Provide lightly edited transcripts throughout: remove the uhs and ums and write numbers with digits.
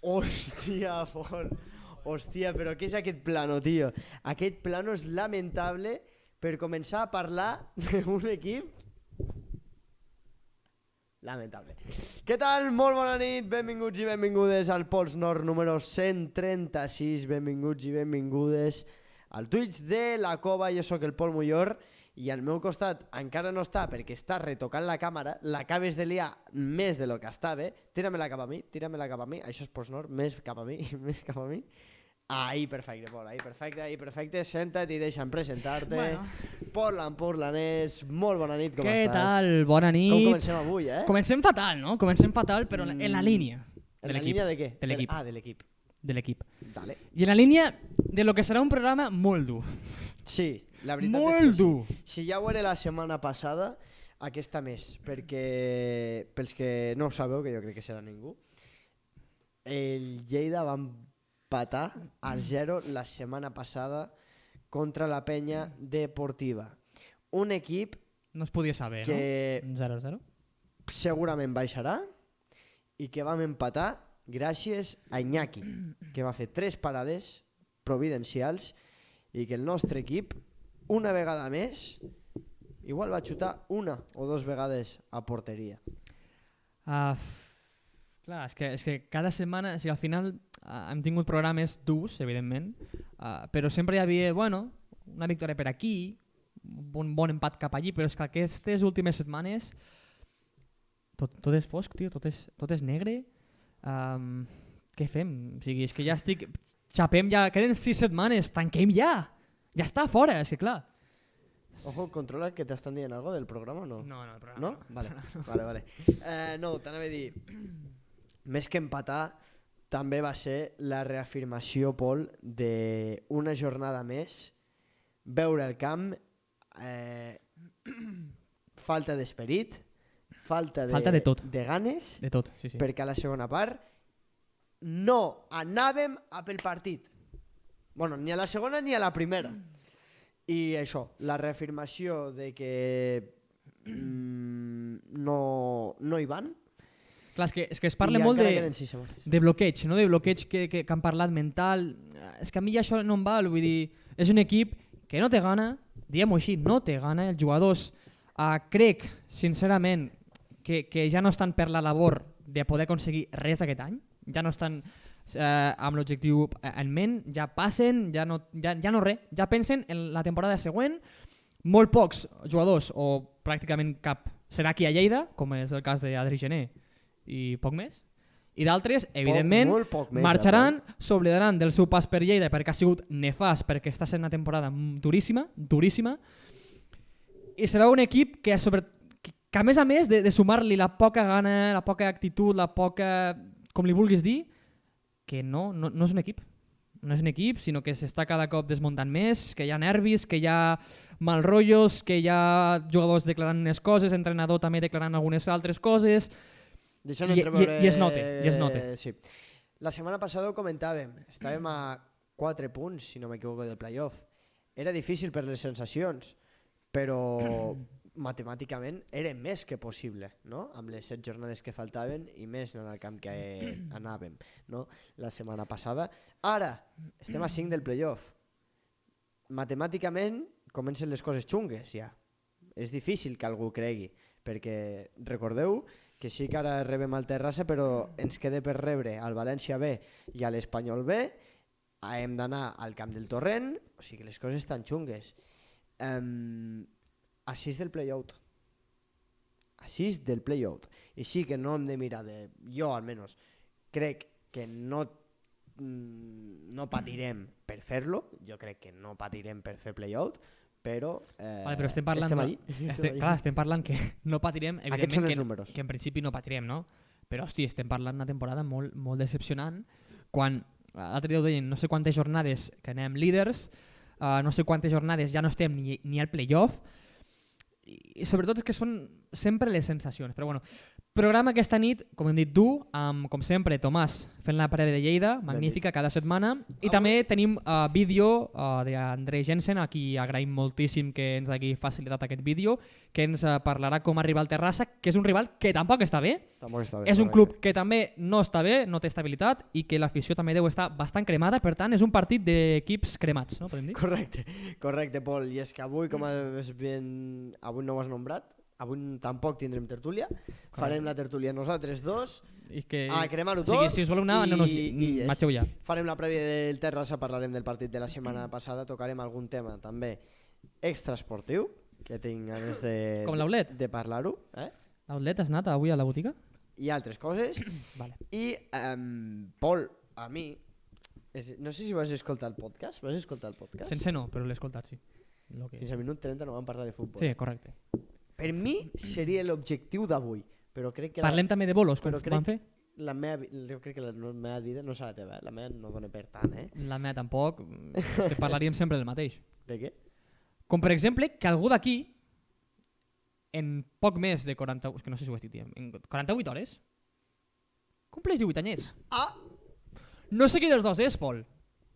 Hòstia, hòstia, però què és aquest plano, tio? Aquest plano és lamentable per començar a parlar d'un equip lamentable. Què tal? Molt bona nit, benvinguts i benvingudes al Pols Nord número 136, benvinguts i benvingudes al Twitch de la Cova. Jo sóc el Pol Mullor i al meu costat encara no està perquè està retocant la càmera, l'acabes de liar més de lo que estava. Tira-me-la cap a mi, això és Pols Nord, més cap a mi, més cap a mi. Ahí, perfecte, Pol, ahí, perfecte, senta't i deixa'm presentar-te. Bueno. Portland-Portlanès, molt bona nit, com Què estàs? tal? Bona nit. Com comencem avui, Comencem fatal, no? Comencem fatal, però en la línia. En la línia de què? De l'equip. Ah, de l'equip. De l'equip. Dale. I en la línia de lo que serà un programa molt dur. Sí, la veritat Molt és que dur. sí. Si ja ho era la setmana passada, aquesta més, perquè pels que no ho sabeu, que jo crec que serà ningú, el Lleida va empatar a 0 la setmana passada contra la Penya Deportiva. Un equip No es podia saber, que no? 0-0. segurament baixarà i que vam empatar gràcies a Iñaki, que va fer 3 parades providencials i que el nostre equip, una vegada més, igual va xutar una o 2 vegades a porteria. Clar, és que cada setmana, o sigui, al final hem tingut programes durs, evidentment, però sempre hi havia, bueno, una victòria per aquí, un bon empat cap allí, però és que aquestes últimes setmanes tot és fosc, tio, tot és negre. Què fem? O sigui, és que ja estic... Xapem ja, queden 6 setmanes, tanquem ja! Ja està fora, és que clar. Ojo, controla que t'estan dient algo del programa o no? No, el programa no. Vale. No, t'anava a dir, més que empatar, també va ser la reafirmació, Pol, d'una jornada més, veure el camp, falta d'esperit, falta de tot. de ganes, De tot, sí. perquè a la segona part no anàvem a pel partit. Bueno, ni a la segona ni a la primera. I això, la reafirmació de que no hi van. Clar, és que es parla molt de bloqueig, no? De bloqueig que han parlat mental. És que a mi ja això no em val, vull dir, és un equip que no té gana, diguem-ho així, no té gana, els jugadors crec, sincerament, que ja no estan per la labor de poder aconseguir res aquest any, ja no estan amb l'objectiu en ment, ja passen, ja no res, ja pensen en la temporada següent. Molt pocs jugadors, o pràcticament cap, serà aquí a Lleida, com és el cas d'Adri Gené, i poc més. I d'altres, evidentment, poc més, marxaran, s'oblidaran del seu pas per Lleida perquè ha sigut nefast, perquè està sent una temporada duríssima, i serà un equip que a més a més de sumar-li la poca gana, la poca actitud, la poca, com li vulguis dir, que no és un equip. No és un equip, sinó que s'està cada cop desmuntant més, que hi ha nervis, que hi ha mal rotllos, que hi ha jugadors declarant unes coses, entrenador també declarant algunes altres coses, i es nota. Sí. La setmana passada ho comentàvem, estàvem a 4 punts, si no m'equivoco, del playoff. Era difícil per les sensacions, però matemàticament era més que possible, no? Amb les 7 jornades que faltaven i més en el camp que anàvem, no? La setmana passada. Ara estem a 5 del playoff. Matemàticament comencen les coses xungues ja. És difícil que algú cregui, perquè recordeu que sí que ara rebem al Terrassa, però ens queda per rebre al València B i a l'Espanyol B. Hem d'anar al camp del Torrent, o sigui que les coses estan xungues. A 6 del play-out. A 6 del play-out. I sí que no hem de mirar jo almenys crec que no patirem per fer-lo. Jo crec que no patirem per fer play-out, però però estem parlant, estem allí. Estem parlant que no patirem, evidentment que en principi no patirem, no? Però hosti, estem parlant d'una temporada molt, molt decepcionant, quan l'altre dia ho deien, no sé quantes jornades que anem líders, no sé quantes jornades ja no estem ni al play-off, i sobretot és que són sempre les sensacions, però bueno, Programa aquesta nit, com hem dit, dur, amb, com sempre, Tomàs fent la prèvia de Lleida, magnífica cada setmana, i també tenim vídeo d'André Jensen, a qui agraïm moltíssim que ens hagi facilitat aquest vídeo, que ens parlarà com arribar al Terrassa, que és un rival que tampoc està bé, és un club que també no està bé, no té estabilitat, i que l'afició també deu estar bastant cremada, per tant és un partit d'equips cremats, no podem dir? Correcte, Pol, i és que avui, com avui no ho has nombrat, avui tampoc tindrem tertúlia, farem la tertúlia nosaltres dos, a cremar-ho tot, si us voleu anar, marxeu ja. Farem la prèvia del Terrassa, parlarem del partit de la setmana passada, tocarem algun tema també extraesportiu, que tinc ganes de parlar-ho. L'Outlet has anat avui a la botiga? I altres coses. Vale. I, Pol, a mi, no sé si vas escoltar el podcast, Sense no, però l'he escoltat, sí. Fins al minut 30 no vam parlar de futbol. Sí, correcte. Per mi seria l'objectiu d'avui, però crec que... Parlem també de bolos, com van fer? Jo crec que la meva vida no serà la teva, la meva no dona per tant, La meva tampoc, que parlaríem sempre del mateix. De què? Com per exemple, que algú d'aquí, en poc més de 40... És que no sé si ho estic dient, en 48 hores, compleix 18 anyets. No sé qui dels dos és, Pol.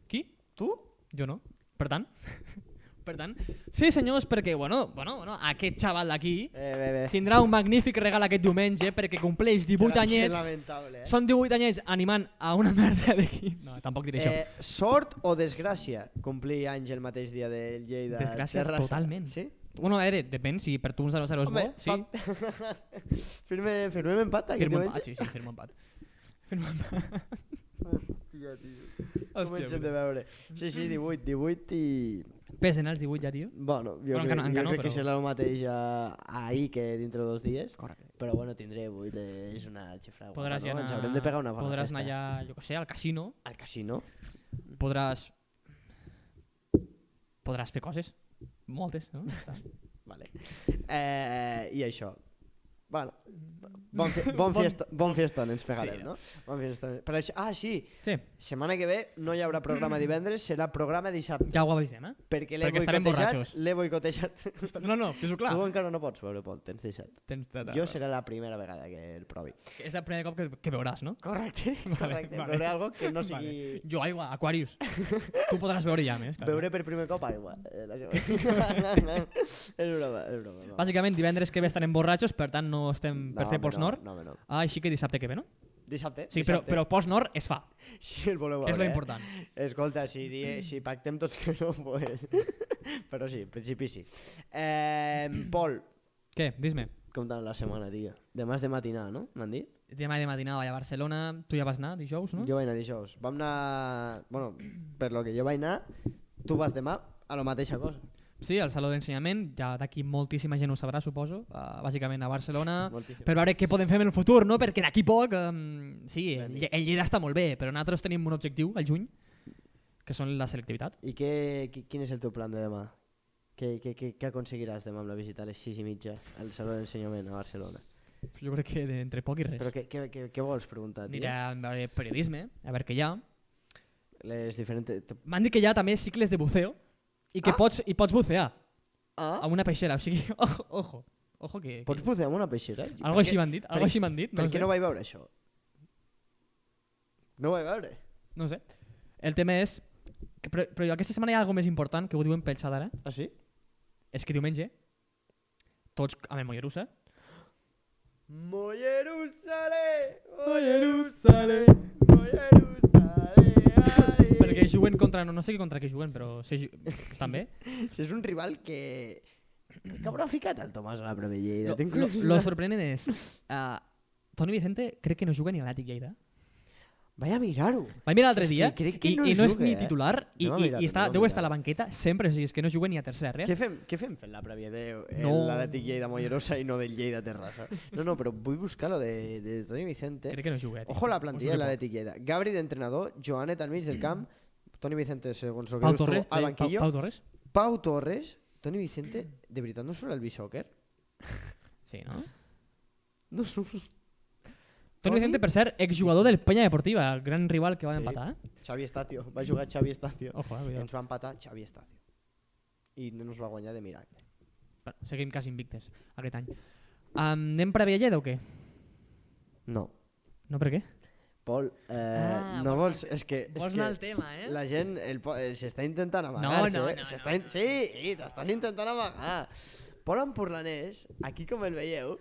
Qui? Tu? Jo no. Per tant, sí senyors, perquè aquest xaval d'aquí tindrà un magnífic regal aquest diumenge perquè compleix 18 anyets. Són 18 anyets animant a una merda d'equip. No, tampoc diré això. Sort o desgràcia complir anys el mateix dia del Lleida? Desgràcia, totalment. Sí? Bueno, depèn, si per tu un 0-0 és bo, sí. Firmem empat aquest diumenge? Sí, firmo empat. Hòstia, tio. Comencem de veure. Sí, 18 i... Pesen els 18 ja, tio? Bueno, jo crec que serà el mateix ahir que dintre de 2 dies. Correcte. Però bueno, tindré 8, és una xifra guapa, no? Ens haurem de pegar una bona festa. Podràs anar allà, jo què sé, al casino. Al casino? Podràs fer coses. Moltes, no? Vale. I això. Bueno, bon fiestón ens pegarem, no? Bon fiestón. Però això, sí, setmana que ve no hi haurà programa divendres, serà programa dissabte. Ja ho avisem, Perquè l'he boicotejat. No, que és clar. Tu encara no pots veure, Pol, tens deixat. Jo serà la primera vegada que el provi. És el primer cop que veuràs, no? Correcte. Veuré algo que no sigui... Jo aigua, Aquarius. Tu podràs veure ja més. Veuré per primer cop aigua. És broma. Bàsicament divendres que ve estarem borratxos, per tant no estem per fer Pols Nord. No. Així que dissabte que ve, no? Dissabte. Sí, però Pols Nord es fa. Si el voleu veure. Que és lo important. Escolta, si pactem tots que no, pues... Però sí, en principi sí. Pol. Què? Dis-me. Com t'ha la setmana, tio? Demà és de matinar, no? M'han dit? Demà de matinar vaig a Barcelona. Tu ja vas anar dijous, no? Jo vaig anar dijous. Vam anar... Bueno, per lo que jo vaig anar, tu vas demà a la mateixa cosa. Sí, al Saló d'Ensenyament, ja d'aquí moltíssima gent ho sabrà, suposo, bàsicament a Barcelona, per veure què podem fer en el futur, no? Perquè d'aquí poc, sí, el Lleida està molt bé, però nosaltres tenim un objectiu al juny, que són la selectivitat. I quin és el teu plan de demà? Què aconseguiràs demà amb la visita a les 6:30 al Saló d'Ensenyament a Barcelona? Jo crec que entre poc i res. Però què vols preguntar, tio? Aniré a veure periodisme, a veure què hi ha. M'han dit que hi ha també cicles de buceo, i que pots bucear amb una peixera, o sigui, ojo que... Pots bucear amb una peixera? Algo així m'han dit, Per què no vaig veure això? No ho vaig veure. No sé. El tema és... Però aquesta setmana hi ha alguna més important, que ho diuen pel xat ara. Ah, sí? És que diumenge, tots amb el Mollerussa. Perquè juguen contra... No sé contra què juguen, però estan bé. Si és un rival que haurà ficat el Tomàs a la prova de Lleida. Lo sorprenent és... Toni Vicente crec que no juga ni a l'Atlètic Lleida. Vaig a mirar-ho. Vaig mirar l'altre dia i no és ni titular i deu estar a la banqueta sempre, o sigui, és que no juga ni a tercera. Què fem fent la prèvia de l'Atlètic Lleida Mollerussa i no del Lleida Terrassa? No, però vull buscar lo de Toni Vicente. Crec que no juga. Ojo la plantilla de l'Atlètic Lleida. Gabri d'entrenador, Joanet al mig del camp, Toni Vicente segons el que dius tu al banquillo. Pau Torres. Toni Vicente, de veritat no surt al B-Soccer? Sí, no? No surt. Toni Vicente, per ser exjugador del Peña Deportiva, el gran rival que va empatar. Xavi Estacio, va jugar Xavi Estacio. Ens va empatar Xavi Estacio. I no ens va guanyar de miracle. Seguim quasi invictes aquest any. Anem per a Lleida o què? No. No, per què? Pol, no vols... És que... Vols anar al tema, La gent s'està intentant amagar-se. No. Sí, t'estàs intentant amagar. Pol Empurlanès, aquí com el veieu...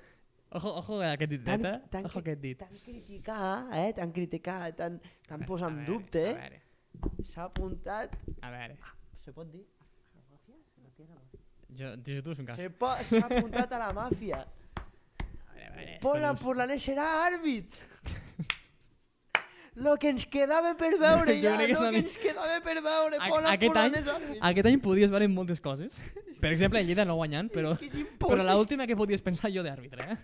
Ojo aquest dit, Ojo aquest dit. T'han criticat, t'han posat en dubte. S'ha apuntat... A veure. Se pot dir? Jo tu és un cas. S'ha apuntat a la màfia. Pol Empurlanès serà àrbit. Lo que ens quedava per veure ja, Pol Empurlanès àrbit. Aquest any podies veure moltes coses. Per exemple, el Lleida no guanyant, però l'última que podies pensar jo d'àrbitre,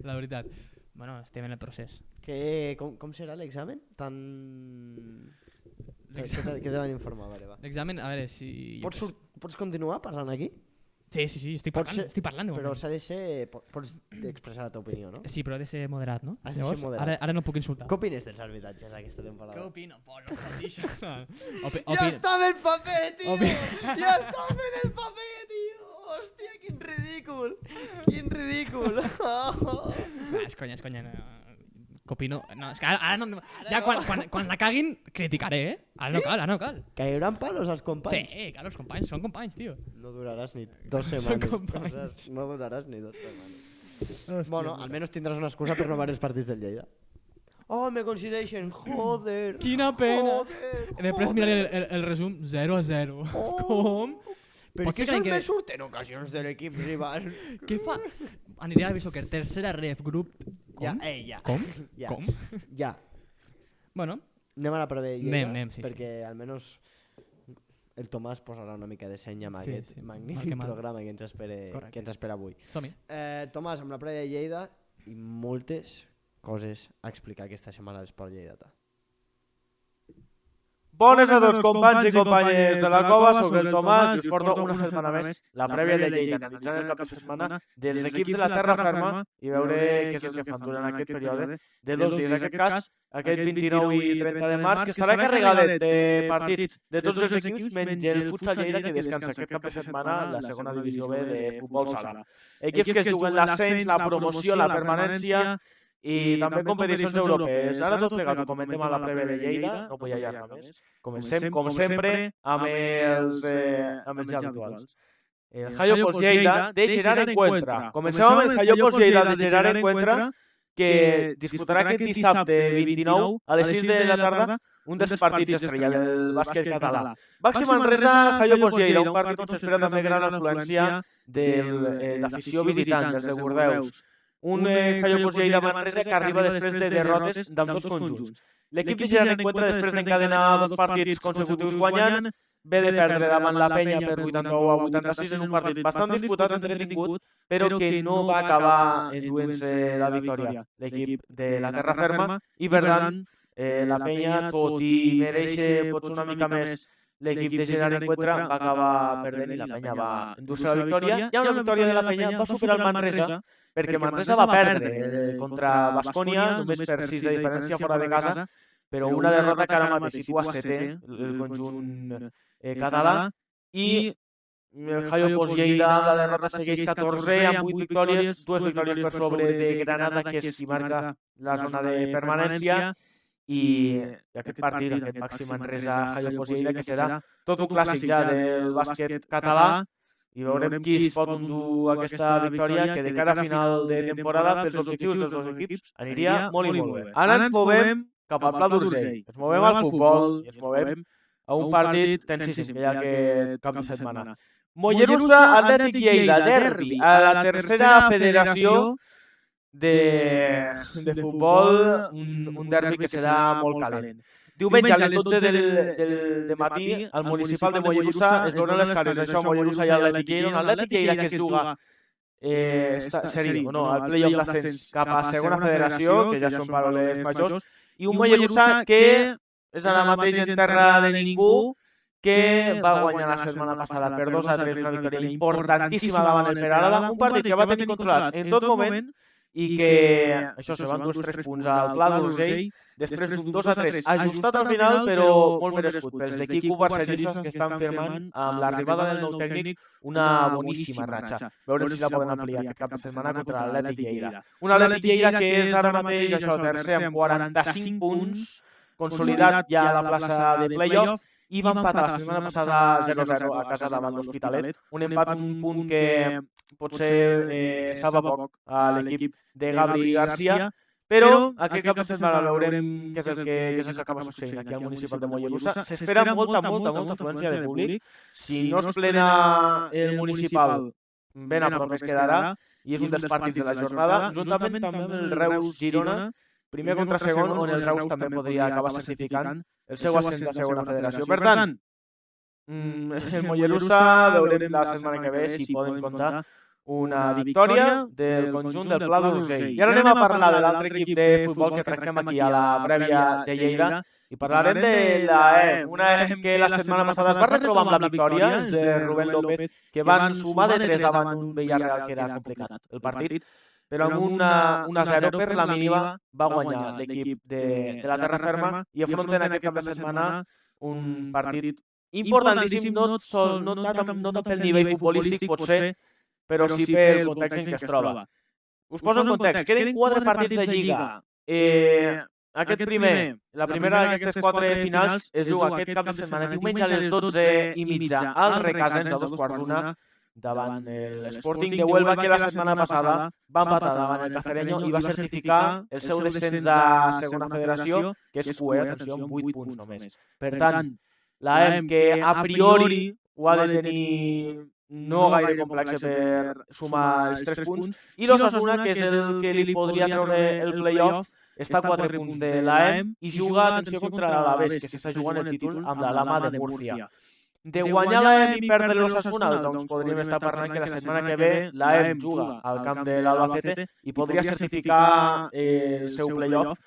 La veritat. Bueno, estem en el procés. Com serà l'examen? Què te van informar? L'examen, a veure si... Pots continuar parlant aquí? Sí, estic parlant. Però s'ha de ser... Pots expressar la teva opinió, no? Sí, però ha de ser moderat, no? Has de ser moderat. Ara no puc insultar. Què opines dels arbitratges d'aquesta temporada? Què opino? Pol, no pot dir això. Ja estava el paper, tio! Ja estava en el paper, tio! Hòstia, quin ridícul! Quin ridícul! És conya. Què opino? No, és que ara no... Ja quan la caguin, criticaré, Ara no cal. Cairan palos als companys? Sí, claro, els companys, són companys, tio. No duraràs ni 2 setmanes. No duraràs ni 2 setmanes. Bueno, almenys tindràs una excusa per no veure els partits del Lleida. Oh, me coincideixen, joder. Quina pena. Després miraré el resum 0-0. Com? Per què se'l me surten ocasions de l'equip rival? Què fa? Aniré a Bishoker, tercera ref, grup... Com? Ja. Com? Ja. Bueno. Anem a la prova de Lleida, anem, sí. Perquè almenys el Tomàs posarà una mica de seny amb aquest magnífic programa que ens espera avui. Som-hi. Tomàs, amb la prova de Lleida i moltes coses a explicar aquesta setmana a l'Esport Lleidatà. Bones a tots companys i companyes de la Cova, soc el Tomàs i us porto una setmana més la prèvia de Lleida, analitzant el cap de setmana dels equips de la terra ferma i veure què és el que fan durant aquest període de 2 dies. En aquest cas, aquest 29 i 30 de març, que estarà carregadet de partits de tots els equips, menys el Futsal Lleida, que descansa aquest cap de setmana la segona divisió B de futbol sala. Equips que es juguen l'ascens, la promoció, la permanència i també competicions europees. Ara tot plegat ho comentem a la prèvia de Lleida, no vull allargar més. Comencem, com sempre, amb els ja habituals. El Hayo Pols Lleida de Gerard Encuentra. Comencem amb el Hayo Pols Lleida de Gerard Encuentra, que disputarà aquest dissabte 29 a les 6 de la tarda un dels partits estrella del bàsquet català. Baxi Manresa, Hayo Pols Lleida, un partit on s'espera també gran afluència de l'afició visitant, dels de Bordeus. Un Hayo Pols Lleida Manresa que arriba després de derrotes d'ambdós conjunts. L'equip de Gerard Encuentra, després d'encadenar 2 partits consecutius guanyant, ve de perdre davant la Penya per 81 a 86 en un partit bastant disputat, entretingut, però que no va acabar enduent-se la victòria. L'equip de la terra ferma i, per tant, la Penya, tot i mereixer potser una mica més l'equip de Gerard Encuentra, va acabar perdent i la Penya va endur-se la victòria. Hi ha una victòria de la Penya, va superar el Manresa, perquè Manresa va perdre contra Baskonia, només per 6 de diferència fora de casa, però una derrota que ara mateix situa 7è, el conjunt català, i el Hayo Pols Lleida, la derrota segueix 14è, amb 8 victòries, 2 victòries per sobre de Granada, que és qui marca la zona de permanència, i aquest partit, aquest Baxi Manresa Hayo Pols Lleida, que serà tot un clàssic ja del bàsquet català, i veurem qui es pot endur aquesta victòria, que de cara a final de temporada, pels objectius dels 2 equips, aniria molt i molt bé. Ara ens movem cap al Pla d'Urgell, ens movem al futbol i ens movem a un partit tensíssim que hi ha aquest cap de setmana. Mollerussa, Atlètic Lleida, derbi a la tercera federació de futbol, un derbi que serà molt calent. Diumenge a les 12 del matí, al municipal de Mollerussa es veuran les cares d'això, Mollerussa i Atlètic Lleida, un Atlètic Lleida que es juga al play-off d'ascens cap a segona federació, que ja són paraules majors, i un Mollerussa que és ara mateix en terra de ningú, que va guanyar la setmana passada per 2-3, una victòria importantíssima davant el Peralada, un partit que va tenir controlat en tot moment i que això se van dur els 3 punts al Pla d'Urgell, després d'un 2-3 ajustat al final, però molt merescut pels d'equip barcellistes que estan firmant amb l'arribada del nou tècnic una boníssima ratxa. Veurem si la poden ampliar aquest cap de setmana contra l'Atlètic Lleida. Un Atlètic Lleida que és ara mateix això, tercer amb 45 punts, consolidat ja a la plaça de play-off, i va empatar la setmana passada 0-0 a casa davant l'Hospitalet. Un empat, un punt que potser salva poc a l'equip de Gabri Garcia, però aquest cap de setmana veurem què és el que acaba succeint aquí al municipal de Mollerussa. S'espera molta afluència de públic. Si no es plena el municipal, ben a prop es quedarà, i és un dels partits de la jornada, juntament també amb el Reus-Girona, primer contra segon, on el Reus també podria acabar certificant el seu ascens a segona federació. Per tant, el Mollerussa veurem la setmana que ve si poden comptar una victòria del conjunt del Pla d'Urgell. I ara anem a parlar de l'altre equip de futbol que tractem aquí a la prèvia de Lleida i parlarem de l'AEM, una AEM que la setmana passada es va retrobar amb la victòria, els de Rubén López, que van sumar de 3 davant un Villarreal que era complicat el partit, però amb un 1-0 per la mínima va guanyar l'equip de la Terra Ferma i afronten aquest cap de setmana un partit importantíssim, no tant pel nivell futbolístic potser, però sí pel context en què es troba. Us poso en context, queden 4 partits de Lliga. La primera d'aquestes 4 finals es juga aquest cap de setmana, diumenge a les 12:30 al Requesens, a 2:15, davant l'Sporting de Huelva, que la setmana passada va empatar davant el Cacereño i va certificar el seu descens a segona federació, que és QE, atenció, amb 8 punts només. Per tant, l'AEM, que a priori ho ha de tenir no gaire complex per sumar els 3 punts, i l'Osasuna, que és el que li podria treure el play-off, està a 4 punts de l'AEM i juga, atenció, contra l'Alavés, que s'està jugant el títol amb la Lama de Múrcia. De guanyar l'AEM i perdre l'Osasuna, doncs podríem estar parlant que la setmana que ve l'AEM juga al camp de l'Albacete i podria certificar el seu play-off,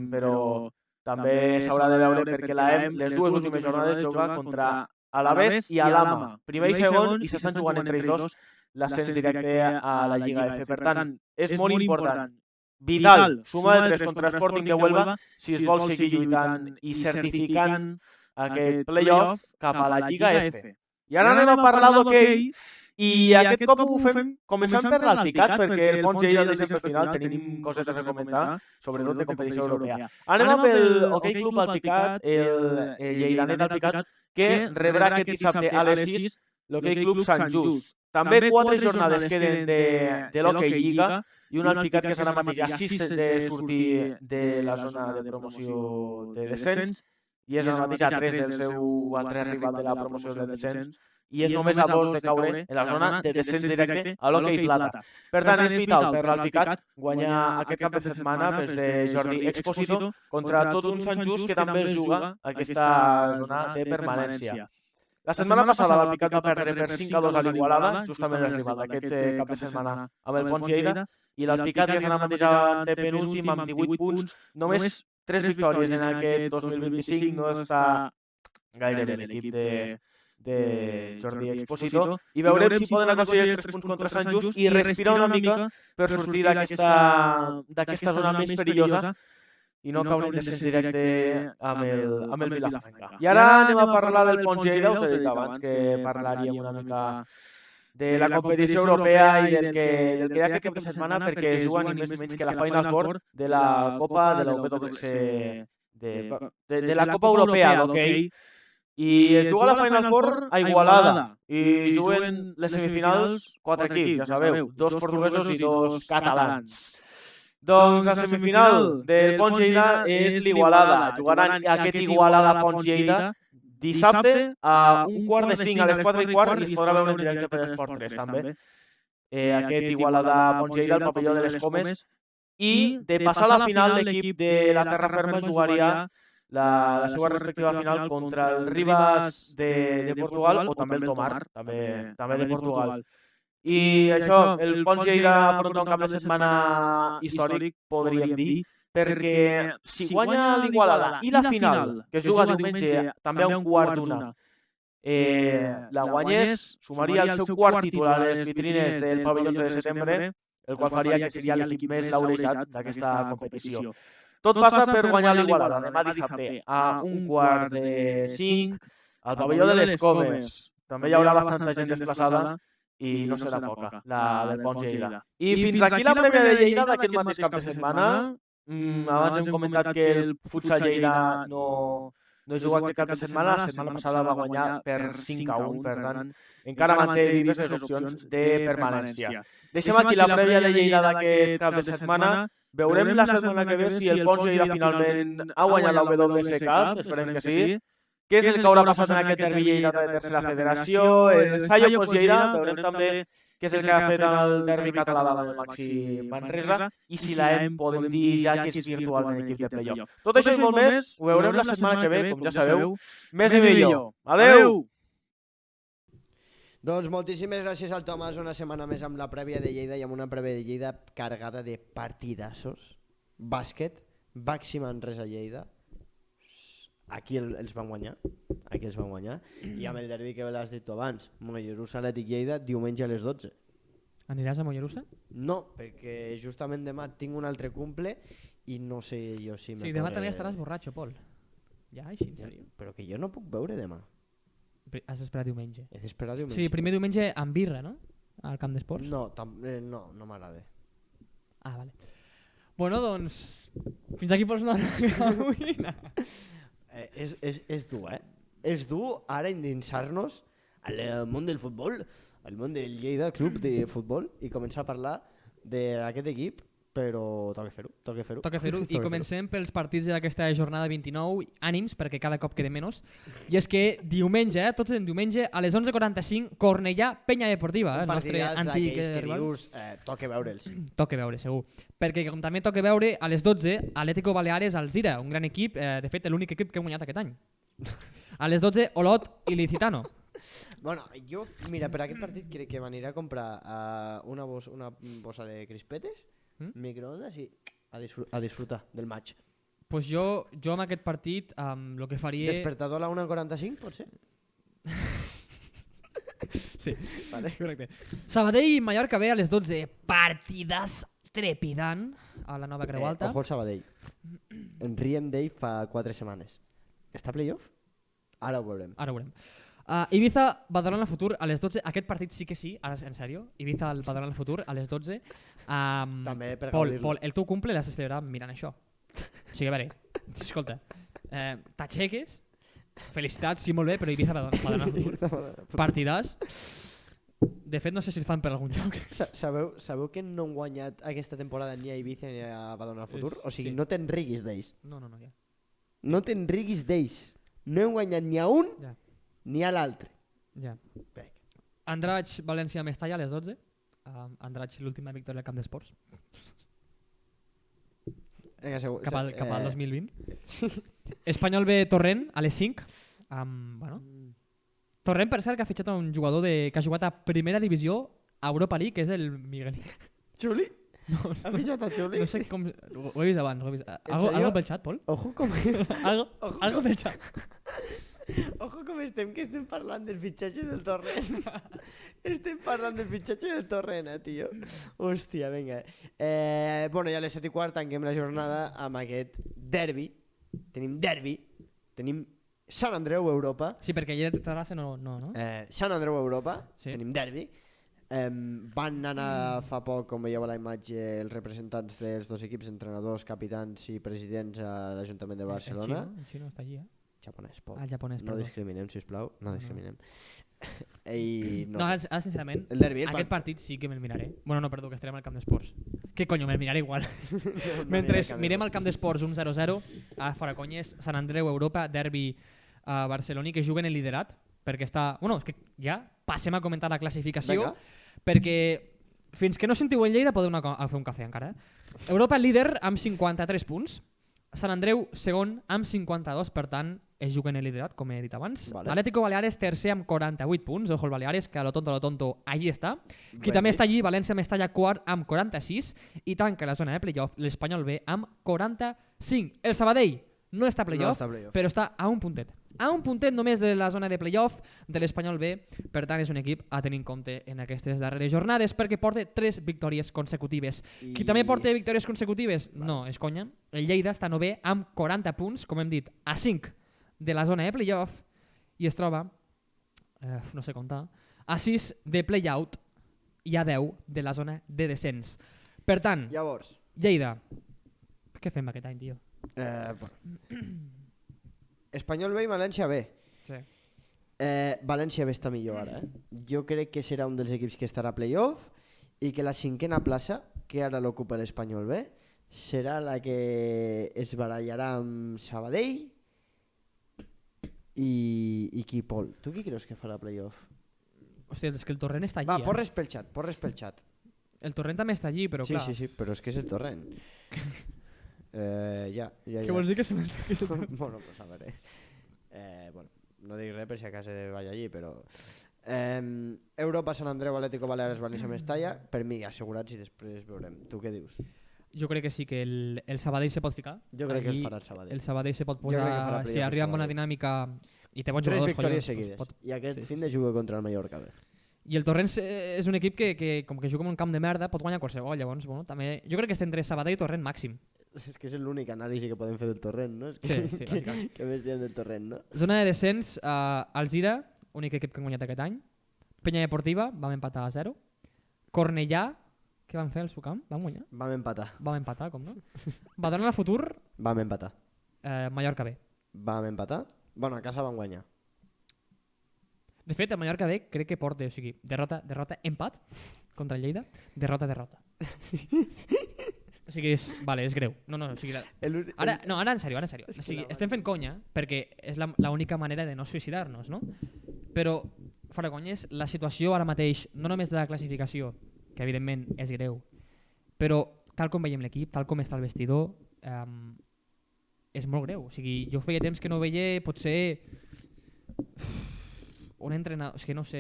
però també s'haurà de veure perquè l'AEM les dues últimes jornades juga contra Alavés i Alama, primer i segon, i s'estan jugant entre ells dos l'ascens directe a la Lliga F. Per tant, és molt important, vital, suma de 3 contra l'Sporting de Huelva si es vol seguir lluitant i certificant aquest play-off cap a la Lliga F. I ara anem a parlar d'hoquei, i aquest cop ho fem, començant per l'Alpicat, perquè el Pons Lleida deixem per final, tenim cosetes a comentar, sobretot de competició europea. Anem amb el Hoquei Club Alpicat, el Lleidanet Alpicat, que rebrà aquest dissabte a les 6 l'Hoquei Club Sant Just. També 4 jornades queden de l'Hoquei Lliga i un Alpicat que serà mateix a 6 de sortir de la zona de promoció de descens, i és el mateix a 3 del seu altre rival de la promoció del descens, i és només a 2 de caure en la zona de descens directe a l'Hoquei Plata. Per tant, és vital per l'Alpicat guanyar aquest cap de setmana pels de Jordi Exposito contra tot un Sant Just que també es juga aquesta zona de permanència. La setmana passada l'Alpicat va perdre per 5-2 a l'Igualada, justament el rival d'aquest cap de setmana amb el Pons Lleida, i l'Alpicat ja és ara mateix de penúltim amb 18 punts, només 3 victòries en aquest 2025, no està gaire bé l'equip de Jordi Exposito, i veurem si poden aconseguir els 3 punts contra Sant Just i respirar una mica per sortir d'aquesta zona més perillosa i no caure en descens directe amb el Vilafranca. I ara anem a parlar del Pons Lleida, us he dit abans que parlaríem una mica de la competició europea i del que hi ha aquest cap de setmana, perquè es juga ni més ni menys que la Final Four de la Copa de la WC, de la Copa Europea d'hoquei, i es juga la Final Four a Igualada, i juguen les semifinals 4 equips, ja sabeu, 2 portuguesos i 2 catalans. Doncs la semifinal del Pons Lleida és l'Igualada. Jugaran aquest Igualada-Pons Lleida dissabte a 1:45, a les 4:15, i es podrà veure en directe per Esport 3 també. Aquest Igualada-Pons Lleida al pavelló de les Comes. I de passar a la final, l'equip de la Terra Ferma jugaria la seva respectiva final contra el Rivas de Portugal o també el Tomar, també de Portugal. I això, el Pons Lleida afronta un cap de setmana històric, podríem dir, perquè si guanya l'Igualada i la final, que es juga diumenge també a 1:15, la guanyés, sumaria el seu quart títol a les vitrines del pavelló 11 de setembre, el qual faria que seria l'equip més laurejat d'aquesta competició. Tot passa per guanyar l'Igualada demà dissabte a 4:45 al pavelló de les Coves. També hi haurà bastanta gent desplaçada i no serà poca, la del Pons Lleida. I fins aquí la prèvia de Lleida d'aquest mateix cap de setmana. Abans hem comentat que el Futsal Lleida no juga aquest cap de setmana. La setmana passada va guanyar per 5-1, per tant, encara manté diverses opcions de permanència. Deixem aquí la prèvia de Lleida d'aquest cap de setmana. Veurem la setmana que ve si el Pons Lleida finalment ha guanyat la WC Cup, esperem que sí. Què és el que haurà passat en aquest derbi Lleida de tercera federació? El Hayo Pons Lleida, veurem també què és el que ha fet en el derbi català de Maxi Manresa i si l'AEM podem dir ja que és virtualment equip de playoff. Tot això i molt més ho veurem la setmana que ve, com ja sabeu, més i millor. Adeu! Doncs moltíssimes gràcies al Tomàs una setmana més amb la prèvia de Lleida i amb una prèvia de Lleida cargada de partidassos. Bàsquet, Baxi Manresa Lleida. Aquí els van guanyar, i amb el derbi que l'has dit tu abans, Mollerussa Atlètic Lleida, diumenge a les 12. Aniràs a Mollerussa? No, perquè justament demà tinc un altre cumple i no sé jo si... Sí, demà també estaràs borratxo, Pol. Ja, així, en sèrio. Però que jo no puc veure demà. Has d'esperar diumenge. He d'esperar diumenge. Sí, primer diumenge amb birra, no? Al camp d'esports. No m'agrada. Ah, vale. Bueno, doncs, fins aquí pots anar avui. És dur, És dur ara endinsar-nos al món del futbol, al món del Lleida Club de Futbol i començar a parlar d'aquest equip, però toca fer-ho. I comencem pels partits d'aquesta jornada 29, ànims, perquè cada cop queda menys. I és que diumenge, tots en diumenge, a les 11:45, Cornellà, Penya Deportiva, el nostre antic rival. Dius, toca veure'ls. Toca veure, segur. Perquè com també toca veure, a les 12, Atlético Baleares Alzira, un gran equip, de fet l'únic equip que hem guanyat aquest any. A les 12, Olot i Licitano. Bueno, jo, mira, per aquest partit crec que m'aniré a comprar una bossa de crispetes, microondes i a disfrutar del maig. Pues jo amb aquest partit el que faria... Despertador a la 1:45, pot ser? Sí, vale, correcte. Sabadell i Mallorca B a les 12. Partidàs trepidant a la nova Creu Alta. Ojo al Sabadell. En riem d'ell fa 4 setmanes. Està a playoff? Ara ho veurem. Ibiza, Badalona Futur a les 12. Aquest partit sí que sí, ara en sèrio. Ibiza, Badalona Futur a les 12. També per Pol, el teu cumple l'has de celebrar mirant això. O sigui, a veure, escolta, t'aixeques, felicitats, sí, molt bé, però Ibiza, Badalona Futur. Partidàs. De fet, no sé si el fan per algun lloc. Sabeu que no han guanyat aquesta temporada ni a Ibiza ni a Badalona Futur? O sigui, no te'n riguis d'ells. No, ja. No te'n riguis d'ells. No hem guanyat ni a un ni a l'altre. Ja. Andratx, València, Mestalla a les 12. Andratx, l'última victòria al camp d'esports. Cap al 2020. Espanyol B, Torrent a les 5. Torrent, per cert, que ha fitxat un jugador que ha jugat a primera divisió a Europa League, que és el Miguel. Xuli? No. Ha fitxat a Xuli? No sé com... Ho he vist abans. Algo pel xat, Pol? Ojo com... Algo pel xat. Ojo com estem, que estem parlant del fitxatge del Torrent. Estem parlant del fitxatge del Torrent, tio. Hòstia, vinga. Bueno, ja a les 7:15 tanquem la jornada amb aquest derbi. Tenim Sant Andreu Europa. Sí, perquè allà de Terrassa no? Sant Andreu Europa, tenim derbi. Van anar fa poc, com veieu a la imatge, els representants dels dos equips, entrenadors, capitans i presidents a l'Ajuntament de Barcelona. El xino està allí, Japonès, Pol. Japonès, no discriminem, sisplau. No discriminem. Ara, sincerament, aquest partit sí que me'l miraré. Bueno, no, perdó, que estarem al camp d'esports. Què conyo, me'l miraré igual. Mentre mirem al camp d'esports 1-0-0, a fora conyes, Sant Andreu Europa, derbi barceloní, que juguen el liderat, perquè està... Bueno, és que ja passem a comentar la classificació, perquè fins que no sentiu en Lleida podeu anar a fer un cafè encara. Europa líder amb 53 punts, Sant Andreu segon amb 52, per tant es juguen el liderat, com he dit abans. Atlético Baleares tercer amb 48 punts, ojo el Baleares, que a lo tonto allí està. Qui també està allí, València Mestalla quart amb 46 i tanca la zona de playoff l'Espanyol B amb 45. El Sabadell no està a playoff, però està a un puntet. a un puntet només de la zona de playoff de l'Espanyol B. Per tant, és un equip a tenir en compte en aquestes darreres jornades perquè porta 3 victòries consecutives. Qui també porta victòries consecutives? No, és conya. El Lleida està 9è amb 40 punts, com hem dit, a 5 de la zona de playoff i es troba, no sé comptar, a 6 de playout i a 10 de la zona de descens. Per tant, llavors, Lleida, què fem aquest any, tio? Espanyol B i València B. Sí. València B està millor ara. Jo crec que serà un dels equips que estarà a playoff i que la 5a plaça, que ara l'ocupa l'Espanyol B, serà la que es barallarà amb Sabadell i qui, Pol? Tu qui creus que farà playoff? Hòstia, és que el Torrent està allí. Va, porres pel xat. El Torrent també està allí, però clar. Sí, però és que és el Torrent. Ja. Què vols dir que se m'ha... Bueno, pues a veure. Bueno, no dic res per si a casa vaig allí, però... Europa, Sant Andreu, Atlético Baleares, València, Mestalla, per mi assegurats i després veurem. Tu què dius? Jo crec que sí, que el Sabadell se pot ficar. Jo crec que el farà el Sabadell. El Sabadell se pot posar, si arriba amb bona dinàmica i té bons 3 jugadors. victòries seguides. I aquest fin de jugar contra el Mallorca B. I el Torrent és un equip que com que juga en un camp de merda pot guanyar qualsevol, llavors bueno, també, jo crec que està entre Sabadell i Torrent màxim. És que és l'únic anàlisi que podem fer del Torrent, no? Sí, bàsicament. Que més diem del Torrent, no? Zona de descens, Alzira, únic equip que han guanyat aquest any. Penya Deportiva, vam empatar a 0. Cornellà, què van fer al seu camp? Vam guanyar? Vam empatar. Vam empatar, com no? Badalona Futur, Vam empatar. Mallorca B. Vam empatar? Bueno, a casa vam guanyar. De fet, el Mallorca B crec que porta, o sigui, derrota, empat contra el Lleida, derrota. O sigui, és greu. No, o sigui, ara en sèrio. O sigui, estem fent conya perquè és l'única manera de no suïcidar-nos, no? Però, fora conyes, la situació ara mateix, no només de la classificació, que evidentment és greu, però tal com veiem l'equip, tal com està el vestidor, és molt greu. O sigui, jo feia temps que no veia, potser... un entrenador, és que no sé,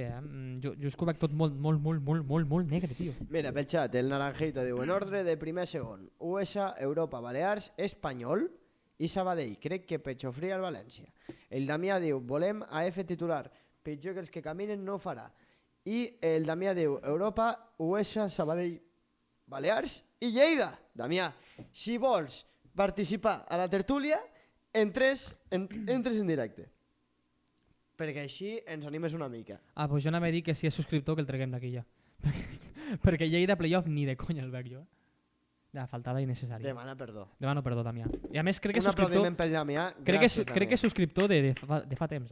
jo és que ho veig tot molt negre, tio. Mira, pel xat, el Naranjito diu en ordre de primer a segon, USA, Europa, Balears, Espanyol i Sabadell, crec que Pechofrí al València. El Damià diu, volem AF titular, pitjor que els que caminen no farà. I el Damià diu, Europa, USA, Sabadell, Balears i Lleida. Damià, si vols participar a la tertúlia, entres en directe. Perquè així ens animes una mica. Doncs jo anava a dir que si és subscriptor que el treguem d'aquí ja. Perquè Lleida playoff ni de conya el veig jo. Ja, faltada innecessària. Demana perdó. Demano perdó, Damià. I a més crec que és un subscriptor... aplaudiment pel Damià. Crec que és subscriptor de fa temps.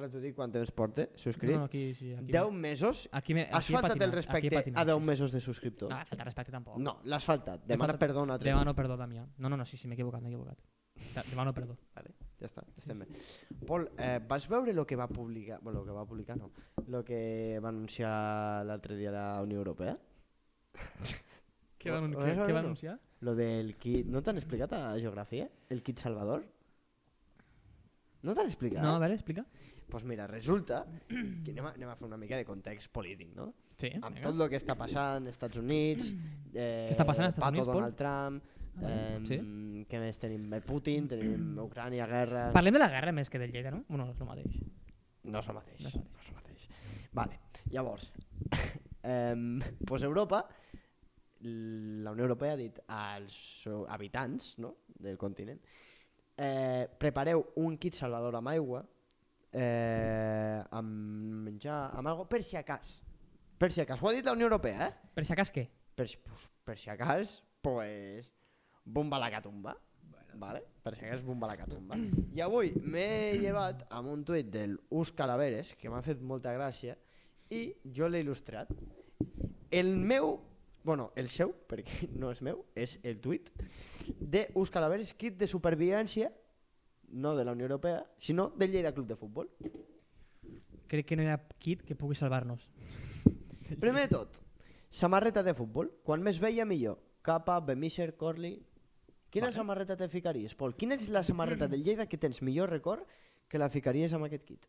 Ara t'ho dic quant temps porta, subscrit. No, aquí 10 mesos? Has faltat el respecte a 10 mesos de subscriptor? No, falta respecte tampoc. No, l'has faltat. Demana perdó un altre. Demano perdó, Damià. No, sí, m'he equivocat. Demano perdó. Vale, ja està, estem bé. Pol, vas veure el que va publicar... Bueno, el que va publicar no. El que va anunciar l'altre dia la Unió Europea? Què va anunciar? Lo del kit... No t'han explicat a geografia? El kit Salvador? No t'han explicat? No, a veure, explica. Pues mira, resulta que anem a fer una mica de context polític, no? Sí. Amb tot el que està passant als Estats Units, està passant als Estats Units, Donald Trump, sí. Què més tenim? Putin, tenim Ucrània, guerra... Parlem de la guerra més que del Lleida, no? No és el mateix. No és el mateix. Vale, llavors, pues Europa, la Unió Europea ha dit als habitants, no?, del continent, prepareu un kit salvador amb aigua, amb menjar, amb algo, per si a cas. Per si a cas, ho ha dit la Unió Europea, Per si a cas què? Per si a cas, pues, bomba la catumba. Vale? Per si a cas, bomba la catumba. I avui m'he llevat amb un tuit del Us Calaveres, que m'ha fet molta gràcia, i jo l'he il·lustrat. El meu, bueno, el seu, perquè no és meu, és el tuit de Us Calaveres, kit de supervivència, no de la Unió Europea, sinó del Lleida Club de Futbol. Crec que no hi ha kit que pugui salvar-nos. Primer de tot, samarreta de futbol, quan més veia millor. Capa, Bemisher, Corley... Quina samarreta te ficaries, Pol? Quina és la samarreta del Lleida que tens millor record que la ficaries amb aquest kit?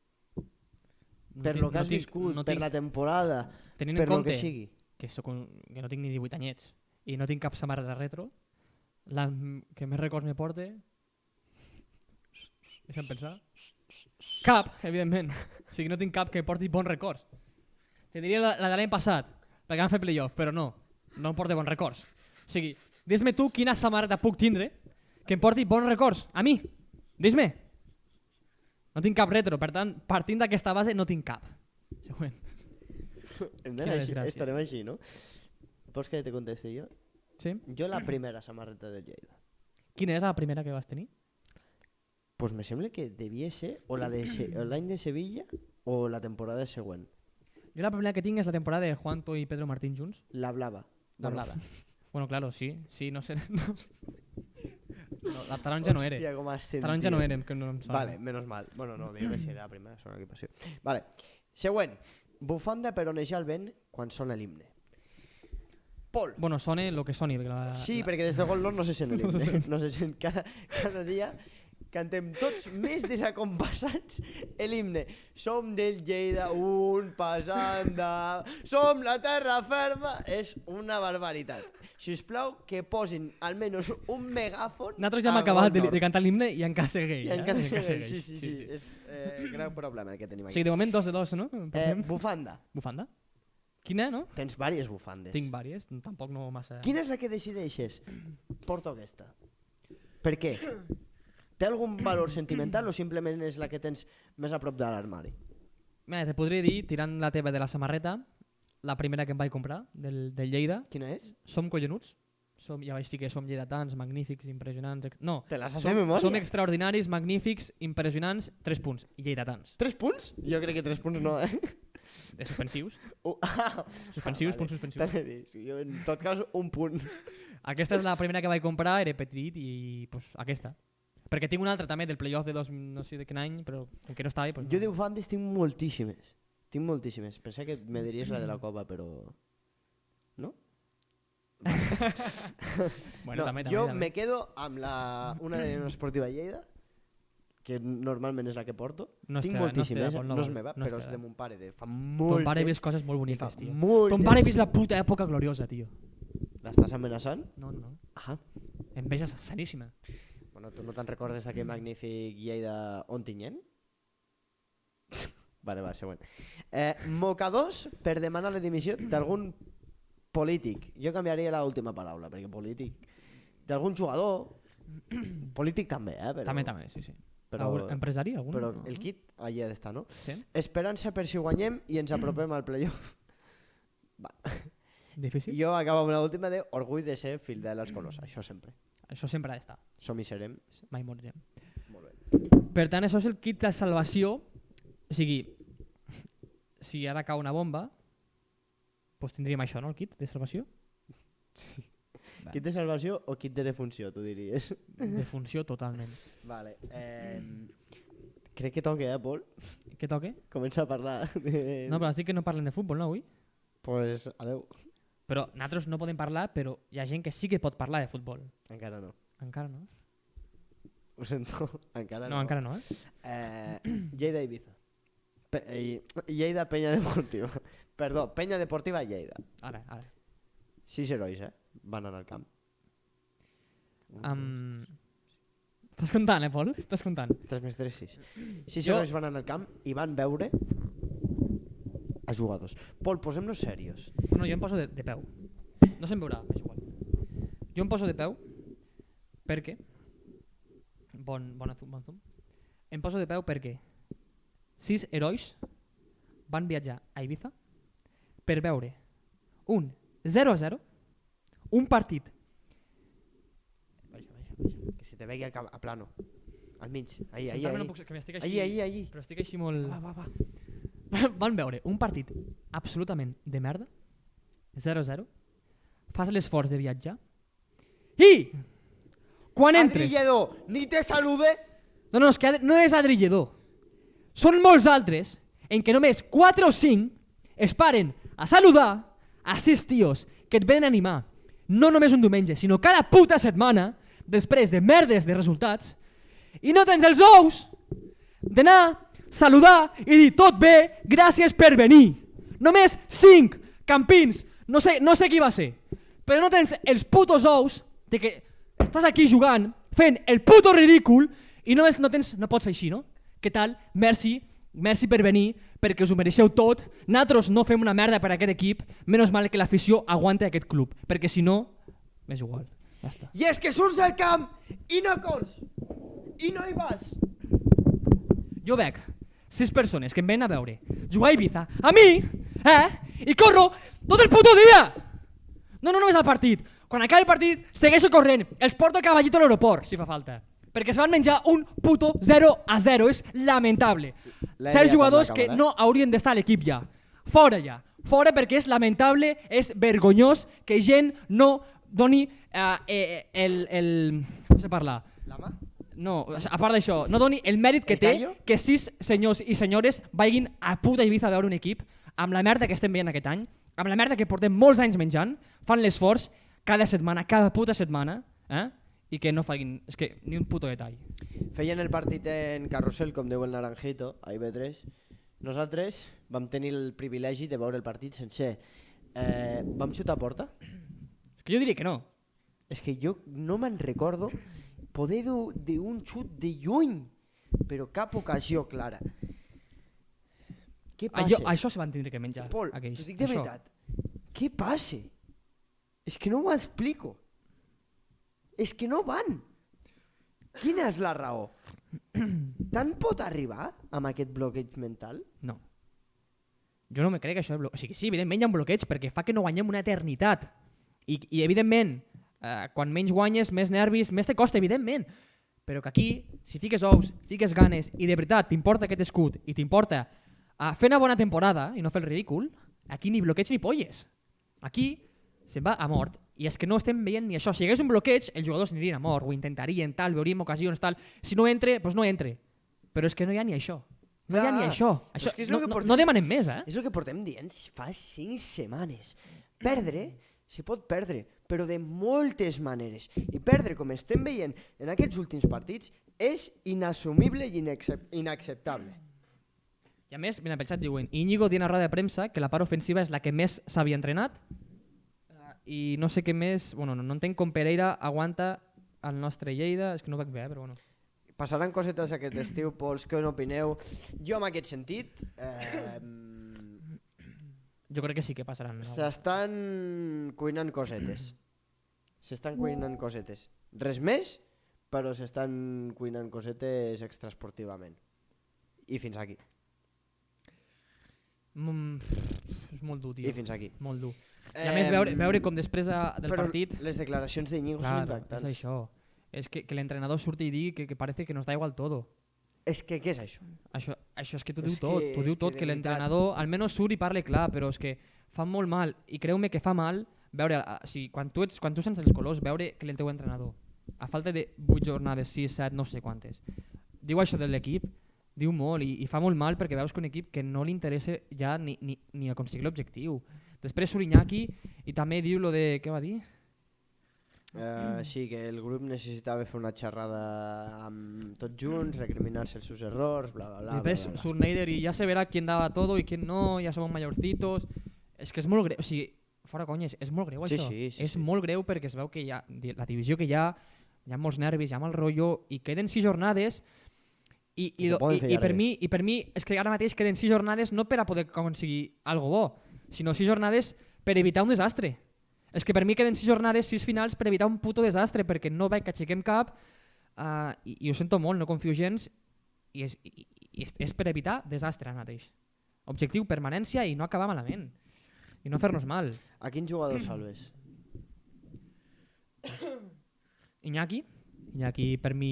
Per lo que has viscut, per la temporada, per lo que sigui. Que no tinc ni 18 anyets i no tinc cap samarreta retro, la que més records me porte... Deixa'm pensar... Cap, evidentment. O sigui, no tinc cap que porti bons records. Te diria la de l'any passat, perquè vam fer playoff, però no em porta bons records. O sigui, dis-me tu quina samarreta puc tindre que em porti bons records. A mi, dis-me. No tinc cap retro, per tant, partint d'aquesta base no tinc cap. Següent. Estarem així, no? Vols que te contesti jo? Sí? Jo la primera samarreta del Lleida. Quina és la primera que vas tenir? Pues me sembla que devia ser o l'any de Sevilla o la temporada següent. Jo la primera que tinc és la temporada de Juanto i Pedro Martín junts. La blava. La blava. Bueno, claro, sí, no sé. No, la taronja no era. Hòstia, com estem, taronja tio. no érem, que no em sona. Vale, menos mal. Bueno, no, diu que sí, era la primera, sona equipació. Vale, següent. Bufanda per onejar el vent quan sona l'himne. Pol. Bueno, sona el que soni. Sí, perquè des de Gol Nord no se sent l'himne. No se sent. Cada dia cantem tots més desacompassats l'himne. Som del Lleida, un passant de... Som la terra ferma. És una barbaritat. Si us plau, que posin almenys un megàfon. Nosaltres ja hem acabat de cantar l'himne i encara segueix. I encara segueix, sí. És greu problema el que tenim aquí. O sigui, de moment 2 de 2, no? Bufanda. Bufanda? Quina, no? Tens diverses bufandes. Tinc diverses, tampoc no massa... Quina és la que decideixes? Porto aquesta. Per què? Té algun valor sentimental o simplement és la que tens més a prop de l'armari? Te podria dir, tirant la teva de la samarreta, la primera que em vaig comprar, del Lleida. Quina és? Som collonuts. Ja vaig dir que som lleidatans, magnífics, impressionants... No, te la saps de memòria? Som extraordinaris, magnífics, impressionants, 3 punts, i lleidatans. 3 punts? Jo crec que 3 punts no, De suspensius. Suspensius, punts suspensius. Jo, en tot cas, un punt. Aquesta és la primera que vaig comprar, era petit i pues, aquesta. Perquè tinc una altra també del playoff de no sé de quin any, però com que no estava... Pues, jo de bufandes tinc moltíssimes. Pensava que me diries la de la Copa, però... No? Bueno, no, també. Jo me quedo amb una de la Esportiva Lleida, que normalment és la que porto. Tinc moltíssimes, no és meva, però és de mon pare, de fa molt temps. Ton pare ha vist coses molt boniques, tio. Ton pare ha vist la puta època gloriosa, tio. L'estàs amenaçant? No. Ah. Enveja saníssima. Bueno, tu no te'n recordes d'aquell magnífic Lleida Ontinyent? Vale, següent. Mocadors per demanar la dimissió d'algun polític. Jo canviaria l'última paraula, perquè polític... D'algun jugador... Polític també, però... També, sí. Però, empresari, algun? Però el kit allà ha d'estar, no? Sí. Esperança per si guanyem i ens apropem al playoff. Difícil. Jo acabo amb l'última de orgull de ser fill de les colors, això sempre. Això sempre ha d'estar. Som i serem. Mai morirem. Molt bé. Per tant, això és el kit de salvació. O sigui, si ara cau una bomba, doncs tindríem això, no? El kit de salvació. Sí. Kit de salvació o kit de defunció, tu diries? Defunció totalment. Vale. Crec que toca, Pol? Què toca? Comença a parlar de... No, però has dit que no parlem de futbol, no, avui? Pues, adeu. Però nosaltres no podem parlar, però hi ha gent que sí que pot parlar de futbol. Encara no. Encara no? Ho sento, encara no. No, encara no, Lleida Ibiza. Lleida Penya Deportiva. Perdó, Penya Deportiva Lleida. Ara. 6 herois, van anar al camp. Estàs comptant, Pol? Estàs comptant? 3 més 3, 6. 6 herois van anar al camp i van veure a jugadors. Pol, posem-nos serios. No, jo em poso de peu. No se'm veurà, és igual. Jo em poso de peu perquè... Bon zoom. Em poso de peu perquè 6 herois van viatjar a Ibiza per veure un 0-0, un partit. Vaja, que se te vegi a plano. Al mig, ahí. No puc, que m'estic així, ahí. Però estic així molt... Va. Van veure un partit absolutament de merda, 0-0, fas l'esforç de viatjar i quan entres... Adri Lledó, ni te salude! No, és que no és Adri Lledó. Són molts altres en què només 4 o 5 es paren a saludar a 6 tios que et venen a animar, no només un diumenge, sinó cada puta setmana, després de merdes de resultats, i no tens els ous d'anar, saludar i dir tot bé, gràcies per venir. Només 5 campins, no sé qui va ser, però no tens els putos ous de que estàs aquí jugant, fent el puto ridícul i no pots fer així, no? Què tal? Merci per venir, perquè us ho mereixeu tot. Nosaltres no fem una merda per aquest equip, menys mal que l'afició aguanta aquest club, perquè si no, m'és igual. Ja està. I és que surts al camp i no corrs, i no hi vas. Jo veig 6 persones que em venen a veure jugar a Ibiza, a mi, i corro tot el puto dia. No només al partit. Quan acabi el partit, segueixo corrent. Els porto a caballito a l'aeroport, si fa falta. Perquè es van menjar un puto 0-0. És lamentable. Ser jugadors que no haurien d'estar a l'equip ja. Fora ja. Fora perquè és lamentable, és vergonyós que gent no doni com se parla? La mà? No, a part d'això, no doni el mèrit que té que 6 senyors i senyores vagin a puta Ibiza a veure un equip amb la merda que estem veient aquest any, amb la merda que portem molts anys menjant, fan l'esforç cada setmana, cada puta setmana, i que no facin, és que ni un puto detall. Feien el partit en carrusel, com diu el Naranjito, a IB3. Nosaltres vam tenir el privilegi de veure el partit sencer. Vam xutar a porta? És que jo diria que no. És que jo no me'n recordo poder d'un xut de lluny, però cap ocasió clara. Què passa? Això se van tindre que menjar. Pol, aquells. t'ho dic de veritat. Què passa? És que no ho explico. És que no van. Quina és la raó? Tant pot arribar amb aquest bloqueig mental? No. Jo no me crec que això... O sigui, sí, evidentment hi ha un bloqueig perquè fa que no guanyem una eternitat. I evidentment, quan menys guanyes, més nervis, més te costa, evidentment. Però que aquí, si fiques ous, fiques ganes i de veritat t'importa aquest escut i t'importa fer una bona temporada i no fer el ridícul, aquí ni bloqueig ni polles. Aquí se'n va a mort. I és que no estem veient ni això. Si hi hagués un bloqueig, els jugadors anirien a mort, ho intentarien, tal, veuríem ocasions, tal. Si no entre, doncs no entre. Però és que no hi ha ni això. No hi ha ni això. No demanem més, És el que portem dient fa 5 setmanes. Perdre, se pot perdre, però de moltes maneres. I perdre, com estem veient en aquests últims partits, és inassumible i inacceptable. I a més, ben pensat, diuen, Íñigo diu en la roda de premsa que la part ofensiva és la que més s'havia entrenat i no sé què més, bueno, no entenc com Pereira aguanta el nostre Lleida, és que no ho veig bé, però bueno. Passaran cosetes aquest estiu, Pols, què n'opineu? Jo en aquest sentit... Jo crec que sí que passaran. S'estan cuinant cosetes. Res més, però s'estan cuinant cosetes extraesportivament. I fins aquí. És molt dur, tio. I fins aquí. Molt dur. I a més veure com després del partit... Però les declaracions d'Iñigo són impactants. És això. És que l'entrenador surti i digui que parece que nos da igual todo. És que què és això? Això és que t'ho diu tot. T'ho diu tot, que l'entrenador almenys surt i parle clar, però és que fa molt mal. I creu-me que fa mal veure, quan tu sents els colors, veure que el teu entrenador, a falta de 8 jornades, 6, 7, no sé quantes, diu això de l'equip, diu molt i fa molt mal perquè veus que un equip que no li interessa ja ni aconseguir l'objectiu. Després surt Iñaki i també diu lo de... Què va dir? Sí, que el grup necessitava fer una xerrada amb tots junts, recriminar-se els seus errors, bla, bla, bla. Després surt Neider i ja se verà quién daba todo i quién no, ja som mayorcitos. És que és molt greu, o sigui, fora conyes, és molt greu això. És molt greu perquè es veu que hi ha la divisió que hi ha molts nervis, hi ha mal rotllo i queden 6 jornades i per mi és que ara mateix queden 6 jornades no per a poder aconseguir algo bo, sinó 6 jornades per evitar un desastre. És que per mi queden 6 jornades, 6 finals per evitar un puto desastre, perquè no veig que aixequem cap i ho sento molt, no confio gens i és per evitar desastre ara mateix. Objectiu, permanència i no acabar malament i no fer-nos mal. A quin jugador salves? Iñaki per mi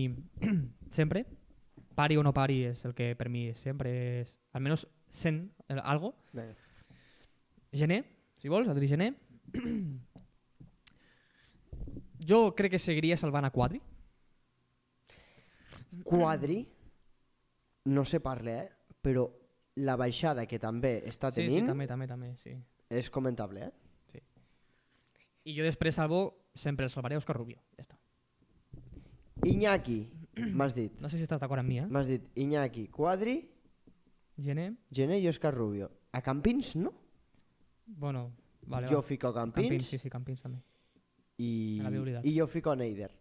sempre, pari o no pari és el que per mi sempre és, almenys sent algo. Gené, si vols, Adri Gené. Jo crec que seguiria salvant a Quadri. Quadri, no se parla, però la baixada que també està tenint també, sí. És comentable, Sí. I jo després sempre el salvaré a Òscar Rubio, ja està. Iñaki, m'has dit. No sé si estàs d'acord amb mi, M'has dit Iñaki, Quadri, Gené i Òscar Rubio. A Campins, no? Bueno, vale. Jo fico a Campins. Sí, Campins també. I jo fico a Neider.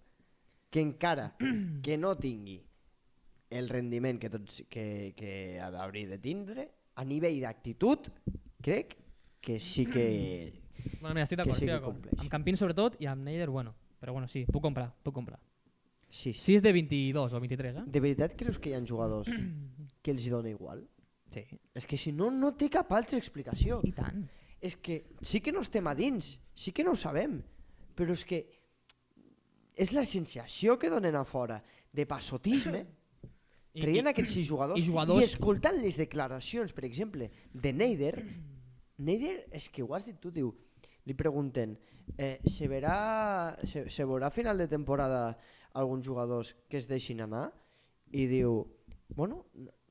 Que encara que no tingui el rendiment que ha d'hauria de tindre, a nivell d'actitud, crec que sí que... Bueno, mira, estic d'acord. Amb Campins sobretot i amb Neider, bueno. Però bueno, sí, puc comprar. 6 de 22 o 23, De veritat creus que hi ha jugadors que els dona igual? Sí. És que si no, no té cap altra explicació. I tant. És que sí que no estem a dins, sí que no ho sabem, però és que és la sensació que donen a fora de passotisme traient aquests 6 jugadors i escoltant les declaracions, per exemple, de Neider. Neider, és que ho has dit tu, diu, li pregunten, se veurà a final de temporada alguns jugadors que es deixin anar? I diu, bueno,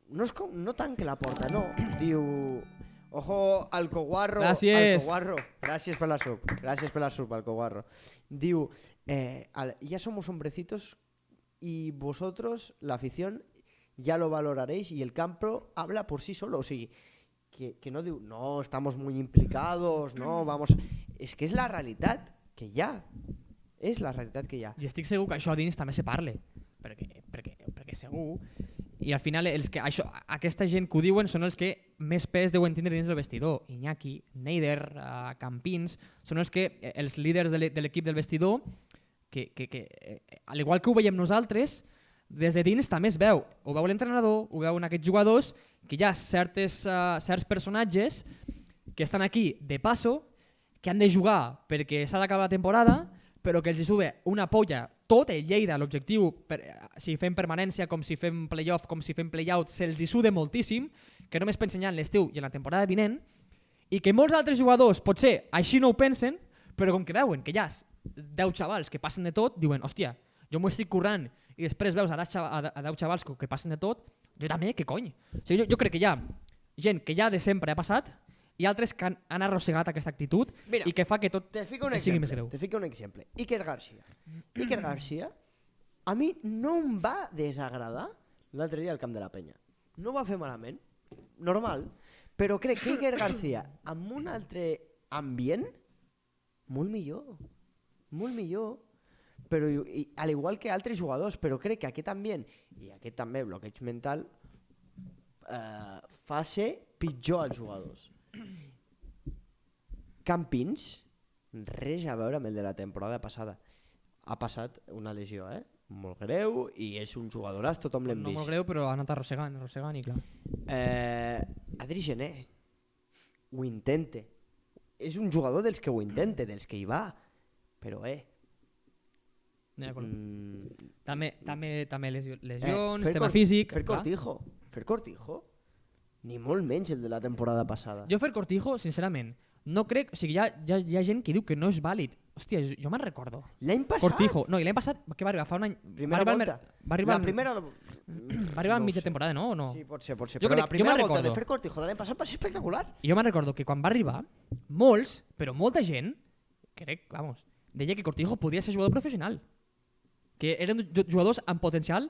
no tanque la porta, no. Diu, ojo, Alcoguarro. Gràcies. Gràcies per la sub, Alcoguarro. Diu, ya somos hombrecitos y vosotros, la afición, ya lo valoraréis y el campo habla por sí solo. O sigui, que no diu, no, estamos muy implicados, no, vamos... És que és la realitat que hi ha. És la realitat que hi ha. I estic segur que això dins també se parle. Perquè segur... I al final aquesta gent que ho diuen són els que més pes deuen tindre dins del vestidor. Iñaki, Neider, Campins, són els líders de l'equip del vestidor que al igual que ho veiem nosaltres, des de dins també es veu. Ho veu l'entrenador, ho veuen aquests jugadors, que hi ha certs personatges que estan aquí de passo, que han de jugar perquè s'ha d'acabar la temporada, però que els hi sube una polla tot el Lleida, l'objectiu, si fem permanència, com si fem playoff, com si fem playout, se'ls hi sude moltíssim, que només pensen ja en l'estiu i en la temporada vinent, i que molts altres jugadors potser així no ho pensen, però com que veuen que hi ha 10 xavals que passen de tot, diuen, hòstia, jo m'ho estic currant, i després veus a 10 xavals que passen de tot, jo també, què cony? O sigui, jo crec que hi ha gent que ja de sempre ha passat i altres que han arrossegat aquesta actitud. Mira, i que fa que tot sigui més greu. Te fico un exemple. Iker Garcia, a mi no em va desagradar l'altre dia al Camp de la Penya. No ho va fer malament, normal, però crec que Iker Garcia, amb un altre ambient, molt millor, però al igual que altres jugadors, però crec que aquest ambient i aquest també bloqueig mental fa ser pitjor als jugadors. Campins, res a veure amb el de la temporada passada. Ha passat una lesió, molt greu, i és un jugadoràs, tothom l'hem vist. No molt greu, però ha anat arrossegant i clar. Adri Gené ho intenta. És un jugador dels que ho intenta, dels que hi va, però també lesions, tema físic. Fer Cortijo, ni molt menys el de la temporada passada. Jo Fer Cortijo, sincerament, no crec... O sigui, hi ha gent que diu que no és vàlid. Hòstia, jo me'n recordo. L'any passat? Cortijo. No, i l'any passat, que va arribar fa un any... Primera volta. Va arribar a mitja temporada, no? Sí, pot ser. Però la primera volta de Fer Cortijo de l'any passat va ser espectacular. I jo me'n recordo que quan va arribar, molta gent, crec, deia que Cortijo podia ser jugador professional. Que eren jugadors amb potencial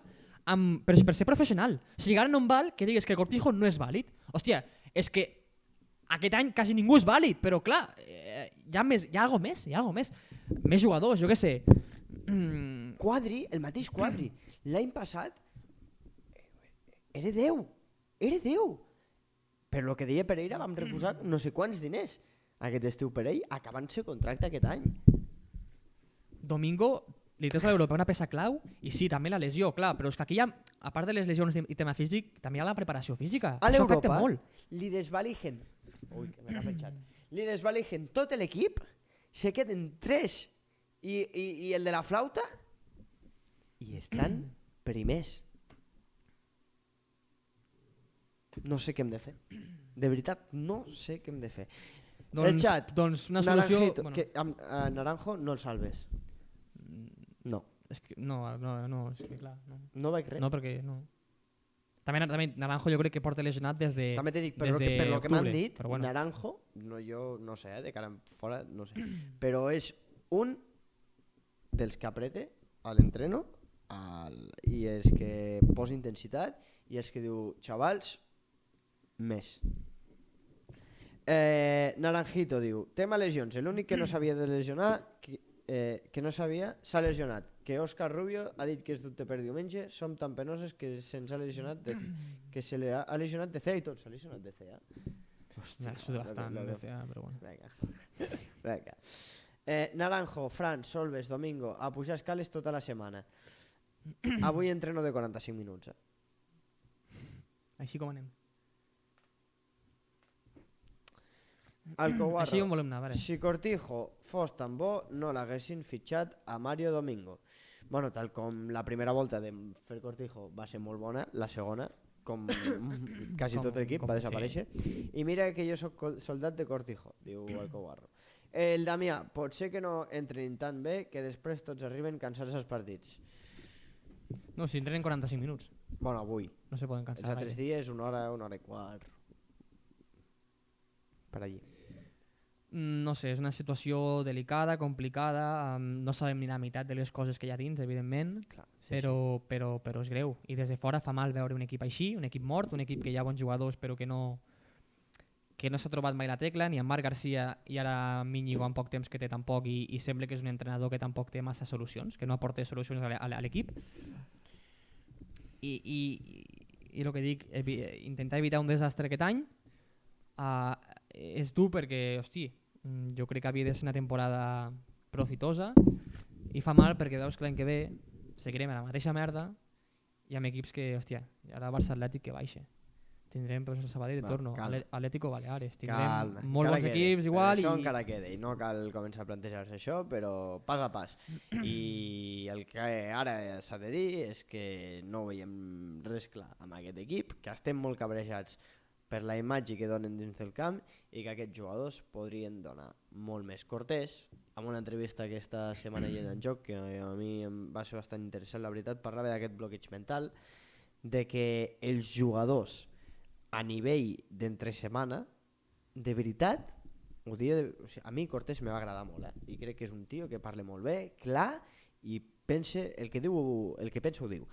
per ser professional. O sigui, ara no em val que digues que Cortijo no és vàlid. Hòstia, és que aquest any quasi ningú és vàlid, però clar, hi ha algo més. Més jugadors, jo què sé. Quadri, el mateix Quadri. L'any passat era 10. Per lo que deia Pereira vam refusar no sé quants diners aquest estiu per ell, acabant-se contracte aquest any. Domingo, li treus a l'Europa una peça clau i sí, també la lesió, clar, però és que aquí hi ha, a part de les lesions i tema físic, també hi ha la preparació física. A l'Europa li desvaligen tot l'equip, se queden 3 i el de la flauta i estan primers. No sé què hem de fer. De veritat, no sé què hem de fer. El xat, doncs una solució... Naranjo no el salves. No. És que no, és que clar. No vaig res. No, perquè no. També Naranjo jo crec que porta lesionat des de... També t'he dit, per lo que m'han dit, Naranjo, jo no sé, de cara fora, no sé, però és un dels que aprete a l'entreno i és que posa intensitat i és que diu, xavals, més. Naranjito diu, tema lesions, l'únic que no s'havia de lesionar, que no s'havia, s'ha lesionat. que Òscar Rubio ha dit que és dubte per diumenge, som tan penoses que se'ns ha lesionat que se li ha lesionat de CEA i tot, s'ha lesionat de CEA. Hòstia, suda bastant de CEA, però bueno. Vinga. Naranjo, Fran, Solves, Domingo, a pujar escales tota la setmana. Avui entreno de 45 minuts. Així com anem. Alcobarro, així com volem anar, vale. Si Cortijo fos tan bo, no l'haguessin fitxat a Mario Domingo. Bueno, tal com la primera volta de fer Cortijo va ser molt bona, la segona, com quasi tot l'equip, va desaparèixer. I mira que jo soc soldat de Cortijo, diu Alcobarro. El Damià, potser que no entrenin tan bé que després tots arriben cansats als partits. No, si entrenen 45 minuts. Bueno, avui. No se poden cansar. Els altres dies, una hora i quart. Per allí. No sé, és una situació delicada, complicada, no sabem ni la meitat de les coses que hi ha dins, evidentment, clar, sí, però és greu. I des de fora fa mal veure un equip així, un equip mort, un equip que hi ha bons jugadors però que no s'ha trobat mai la tecla, ni en Marc Garcia i ara Míñigo en poc temps que té tampoc, i sembla que és un entrenador que tampoc té massa solucions, que no aporta solucions a l'equip. I el que dic, intentar evitar un desastre aquest any és dur perquè, hosti, jo crec que havia de ser una temporada profitosa i fa mal perquè veus que l'any que ve seguirem a la mateixa merda i amb equips que, hòstia, ara Barça Atlètic que baixa. Tindrem el Sabadell de torno, Atlético Baleares, tindrem molt bons equips igual. Això encara queda i no cal començar a plantejar-se això, però pas a pas. I el que ara s'ha de dir és que no veiem res clar amb aquest equip, que estem molt cabrejats per la imatge que donen dins del camp i que aquests jugadors podrien donar molt més. Cortés, amb una entrevista aquesta setmana hi en joc, que a mi em va ser bastant interessant, la veritat, parlava d'aquest bloqueig mental, de que els jugadors a nivell d'entre setmana, de veritat, o sigui, a mi Cortés me va agradar molt, i crec que és un tio que parla molt bé, clar, i pense, el que pensa ho diu.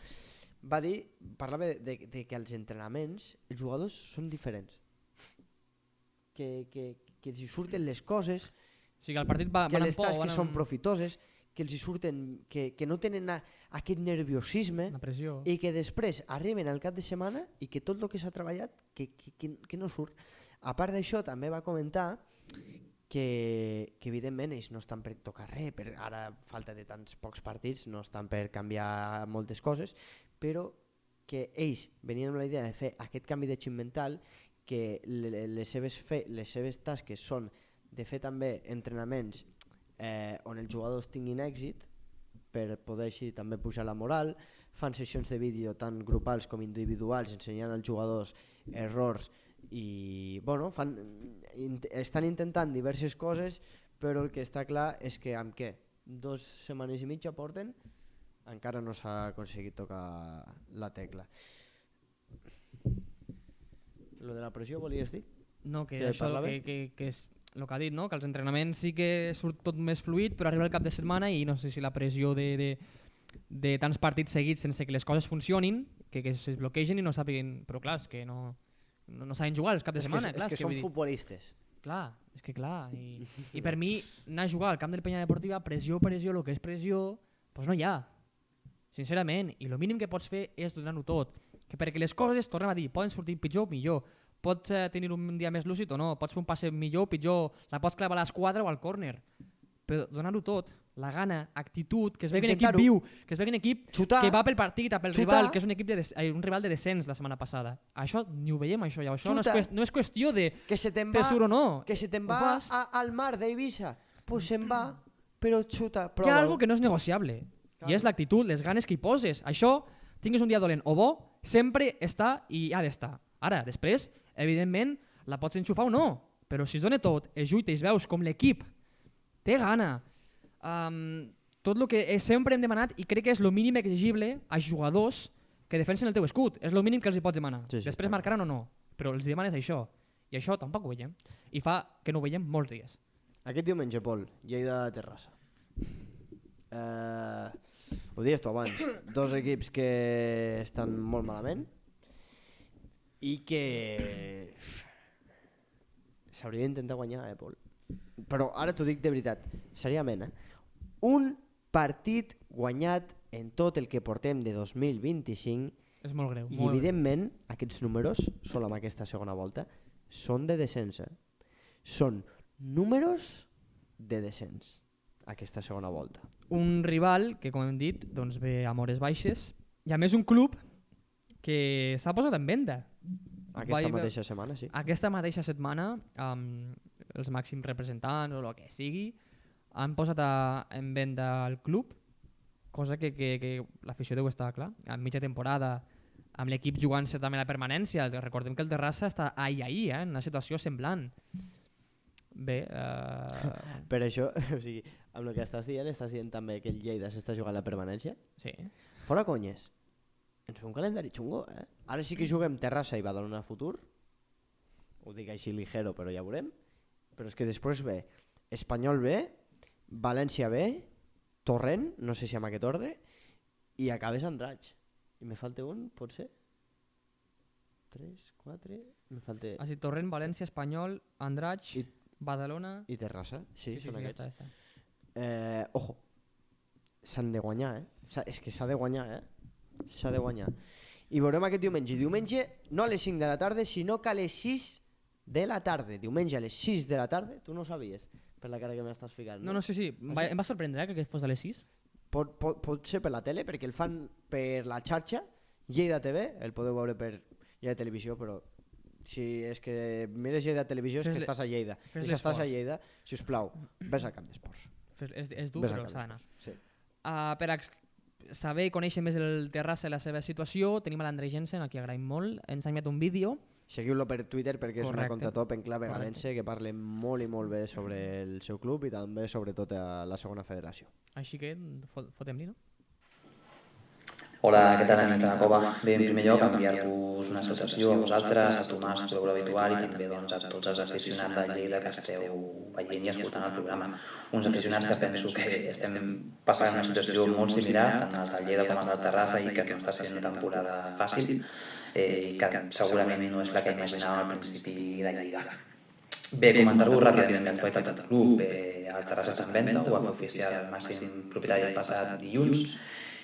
Parlava de que als entrenaments els jugadors són diferents, que els hi surten les coses, o sigui, el partit que les tasques són profitoses, que els hi surten, que no tenen aquest nerviosisme i que després arriben al cap de setmana i que tot el que s'ha treballat que no surt. A part d'això també va comentar que evidentment ells no estan per tocar res, per ara falta de tants pocs partits, no estan per canviar moltes coses, però que ells venien amb la idea de fer aquest canvi de xip mental, que les seves tasques són de fer també entrenaments on els jugadors tinguin èxit per poder així també pujar la moral, fan sessions de vídeo tant grupals com individuals ensenyant als jugadors errors i bueno, estan intentant diverses coses, però el que està clar és que amb què? 2 setmanes i mitja porten, encara no s'ha aconseguit tocar la tecla. Lo de la pressió volies dir? No, que això que és el que ha dit, no? Que els entrenaments sí que surt tot més fluid, però arriba el cap de setmana i no sé si la pressió de tants partits seguits sense que les coses funcionin, que es bloquegen i no sàpiguen, però clar, és que no saben jugar els cap de setmana. És que són futbolistes. Clar, és que clar, i per mi anar a jugar al camp del Penya Deportiva, pressió, el que és pressió, doncs no hi ha, sincerament, i el mínim que pots fer és donar-ho tot, que perquè les coses, tornem a dir, poden sortir pitjor o millor, pots tenir un dia més lúcid o no, pots fer un passe millor o pitjor, la pots clavar a l'esquadra o al córner, però donar-ho tot, la gana, actitud, que es vegi un equip viu, que es vegi un equip que va pel partit, pel rival, que és un rival de descens la setmana passada. Això ni ho veiem, això no és qüestió de surt o no. Que se te'n va al mar d'Eivissa, pues se'n va, però xuta. Hi ha alguna que no és negociable, i és l'actitud, les ganes que hi poses. Això, tinguis un dia dolent o bo, sempre està i ha d'estar. Ara, després, evidentment, la pots enxufar o no, però si es dona tot, es lluita i es veus com l'equip té gana, tot el que sempre hem demanat, i crec que és el mínim exigible als jugadors que defensen el teu escut, és el mínim que els hi pots demanar. Després marcaran o no, però els demanes això, i això tampoc ho veiem, i fa que no ho veiem molts dies. Aquest diumenge, Pol, Lleida-Terrassa. Ho dius tu abans, 2 equips que estan molt malament i que s'hauria d'intentar guanyar, Pol. Però ara t'ho dic de veritat, seriament, un partit guanyat en tot el que portem de 2025. És molt greu. I evidentment aquests números, sol amb aquesta segona volta, són de descens. Són números de descens aquesta segona volta. Un rival que, com hem dit, doncs ve a mores baixes i a més un club que s'ha posat en venda. Aquesta mateixa setmana, sí. Aquesta mateixa setmana els màxims representants o el que sigui han posat en venda el club, cosa que l'afició deu estar clar. A mitja temporada, amb l'equip jugant-se també la permanència, recordem que el Terrassa està ahí, en una situació semblant. Bé... Per això, o sigui, amb el que estàs dient també que el Lleida s'està jugant la permanència? Sí. Fora conyes. Ens fa un calendari xungo, Ara sí que juguem Terrassa i Badalona Futur. Ho dic així ligero, però ja veurem. Però és que després ve Espanyol B, València B, Torrent, no sé si amb aquest ordre, i acabes Andratx. I me falta un, pot ser? 3, 4... Me falta... Així, Torrent, València, Espanyol, Andratx, Badalona... I Terrassa, sí, són aquests. Ja està. Ojo, s'han de guanyar, És que s'ha de guanyar, S'ha de guanyar. I veurem aquest diumenge. Diumenge no a les 5 de la tarda, sinó que a les 6 de la tarda. Diumenge a les 6 de la tarda, tu no ho sabies, per la cara que m'estàs ficant. No, sí. Em va sorprendre que fos a les 6. Pot ser per la tele, perquè el fan per la xarxa, Lleida TV, el podeu veure per Lleida Televisió, però si és que mires Lleida Televisió és que estàs a Lleida. I si estàs a Lleida, sisplau, vés al camp d'esports. És dur, però s'ha d'anar. Sí. Per saber i conèixer més el Terrassa i la seva situació, tenim a l'André Jensen, a qui agraïm molt. Ens ha enviat un vídeo. Seguiu-lo per Twitter perquè és una contratop en clave galense que parla molt i molt bé sobre el seu club i també sobretot a la segona federació. Així que fotem-li, no? Hola, què tal, amics de la Cova? Bé, en primer lloc, enviar-vos una salutació a vosaltres, a Tomàs, col·laborador habitual, i també a tots els aficionats de Lleida que esteu veient i escoltant el programa. Uns aficionats que penso que estem passant una situació molt similar, tant els de Lleida com els del Terrassa, i que no està sent una temporada fàcil, i que segurament no és la que imaginàvem al principi de Lliga. Bé, comentar-vos ràpidament el qualitat del club. El Terrassa està en venda, ho va fer oficial el màxim propietari el passat dilluns,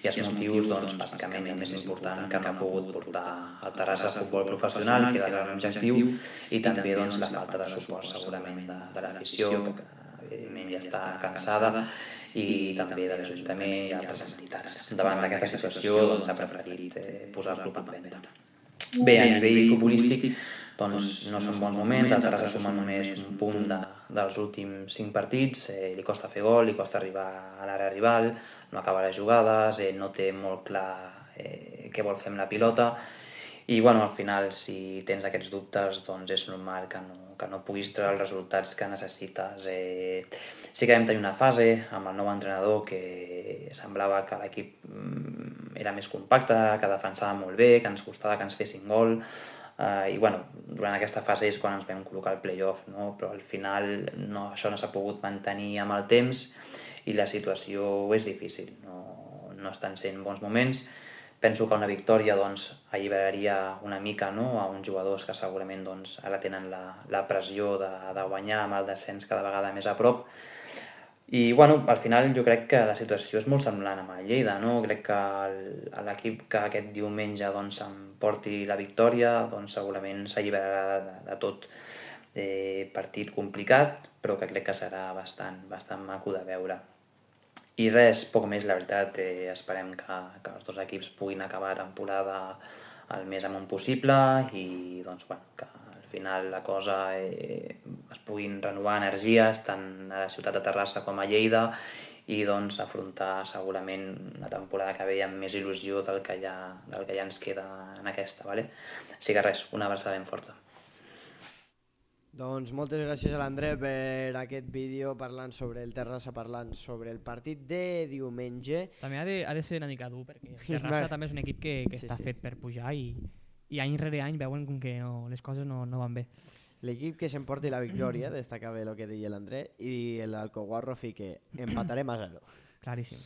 i els motius, doncs, bàsicament, el més important, que no ha pogut portar el Terrassa al futbol professional, que era l'objectiu, i també doncs, la falta de suport, segurament, de l'afició, que evidentment ja està cansada, i també de l'Ajuntament i altres entitats. Davant d'aquesta situació, doncs, ha preferit posar el club en venda. Bé, a nivell futbolístic, doncs no són bons moments, el Terrassa suma només un punt dels últims 5 partits, li costa fer gol, li costa arribar a l'àrea rival, no acaba les jugades, no té molt clar què vol fer amb la pilota, i bueno, al final, si tens aquests dubtes, doncs és normal que no puguis treure els resultats que necessites. Sí que vam tenir una fase amb el nou entrenador que semblava que l'equip era més compacte, que defensava molt bé, que ens costava que ens fessin gol, i bueno, durant aquesta fase és quan ens vam col·locar al play-off, no? Però al final això no s'ha pogut mantenir amb el temps i la situació és difícil, no estan sent bons moments. Penso que una victòria alliberaria una mica a uns jugadors que segurament ara tenen la pressió de guanyar amb el descens cada vegada més a prop. I bueno, al final jo crec que la situació és molt semblant amb el Lleida, no? Crec que l'equip que aquest diumenge s'emporti la victòria segurament s'alliberarà de tot. Partit complicat, però que crec que serà bastant maco de veure. I res, poc més, la veritat, esperem que els dos equips puguin acabar la temporada el més amunt possible i que al final la cosa es puguin renovar energies tant a la ciutat de Terrassa com a Lleida i afrontar segurament una temporada que ve amb més il·lusió del que ja ens queda en aquesta. Així que res, una abraçada ben forta. Doncs moltes gràcies a l'André per aquest vídeo parlant sobre el Terrassa, parlant sobre el partit de diumenge. També ha de ser una mica dur perquè el Terrassa també és un equip que està fet per pujar i any rere any veuen com que les coses no van bé. L'equip que s'emporti la victòria, destacava el que deia l'André, i l'Alcoguarro fique empatarem a 0. Claríssim.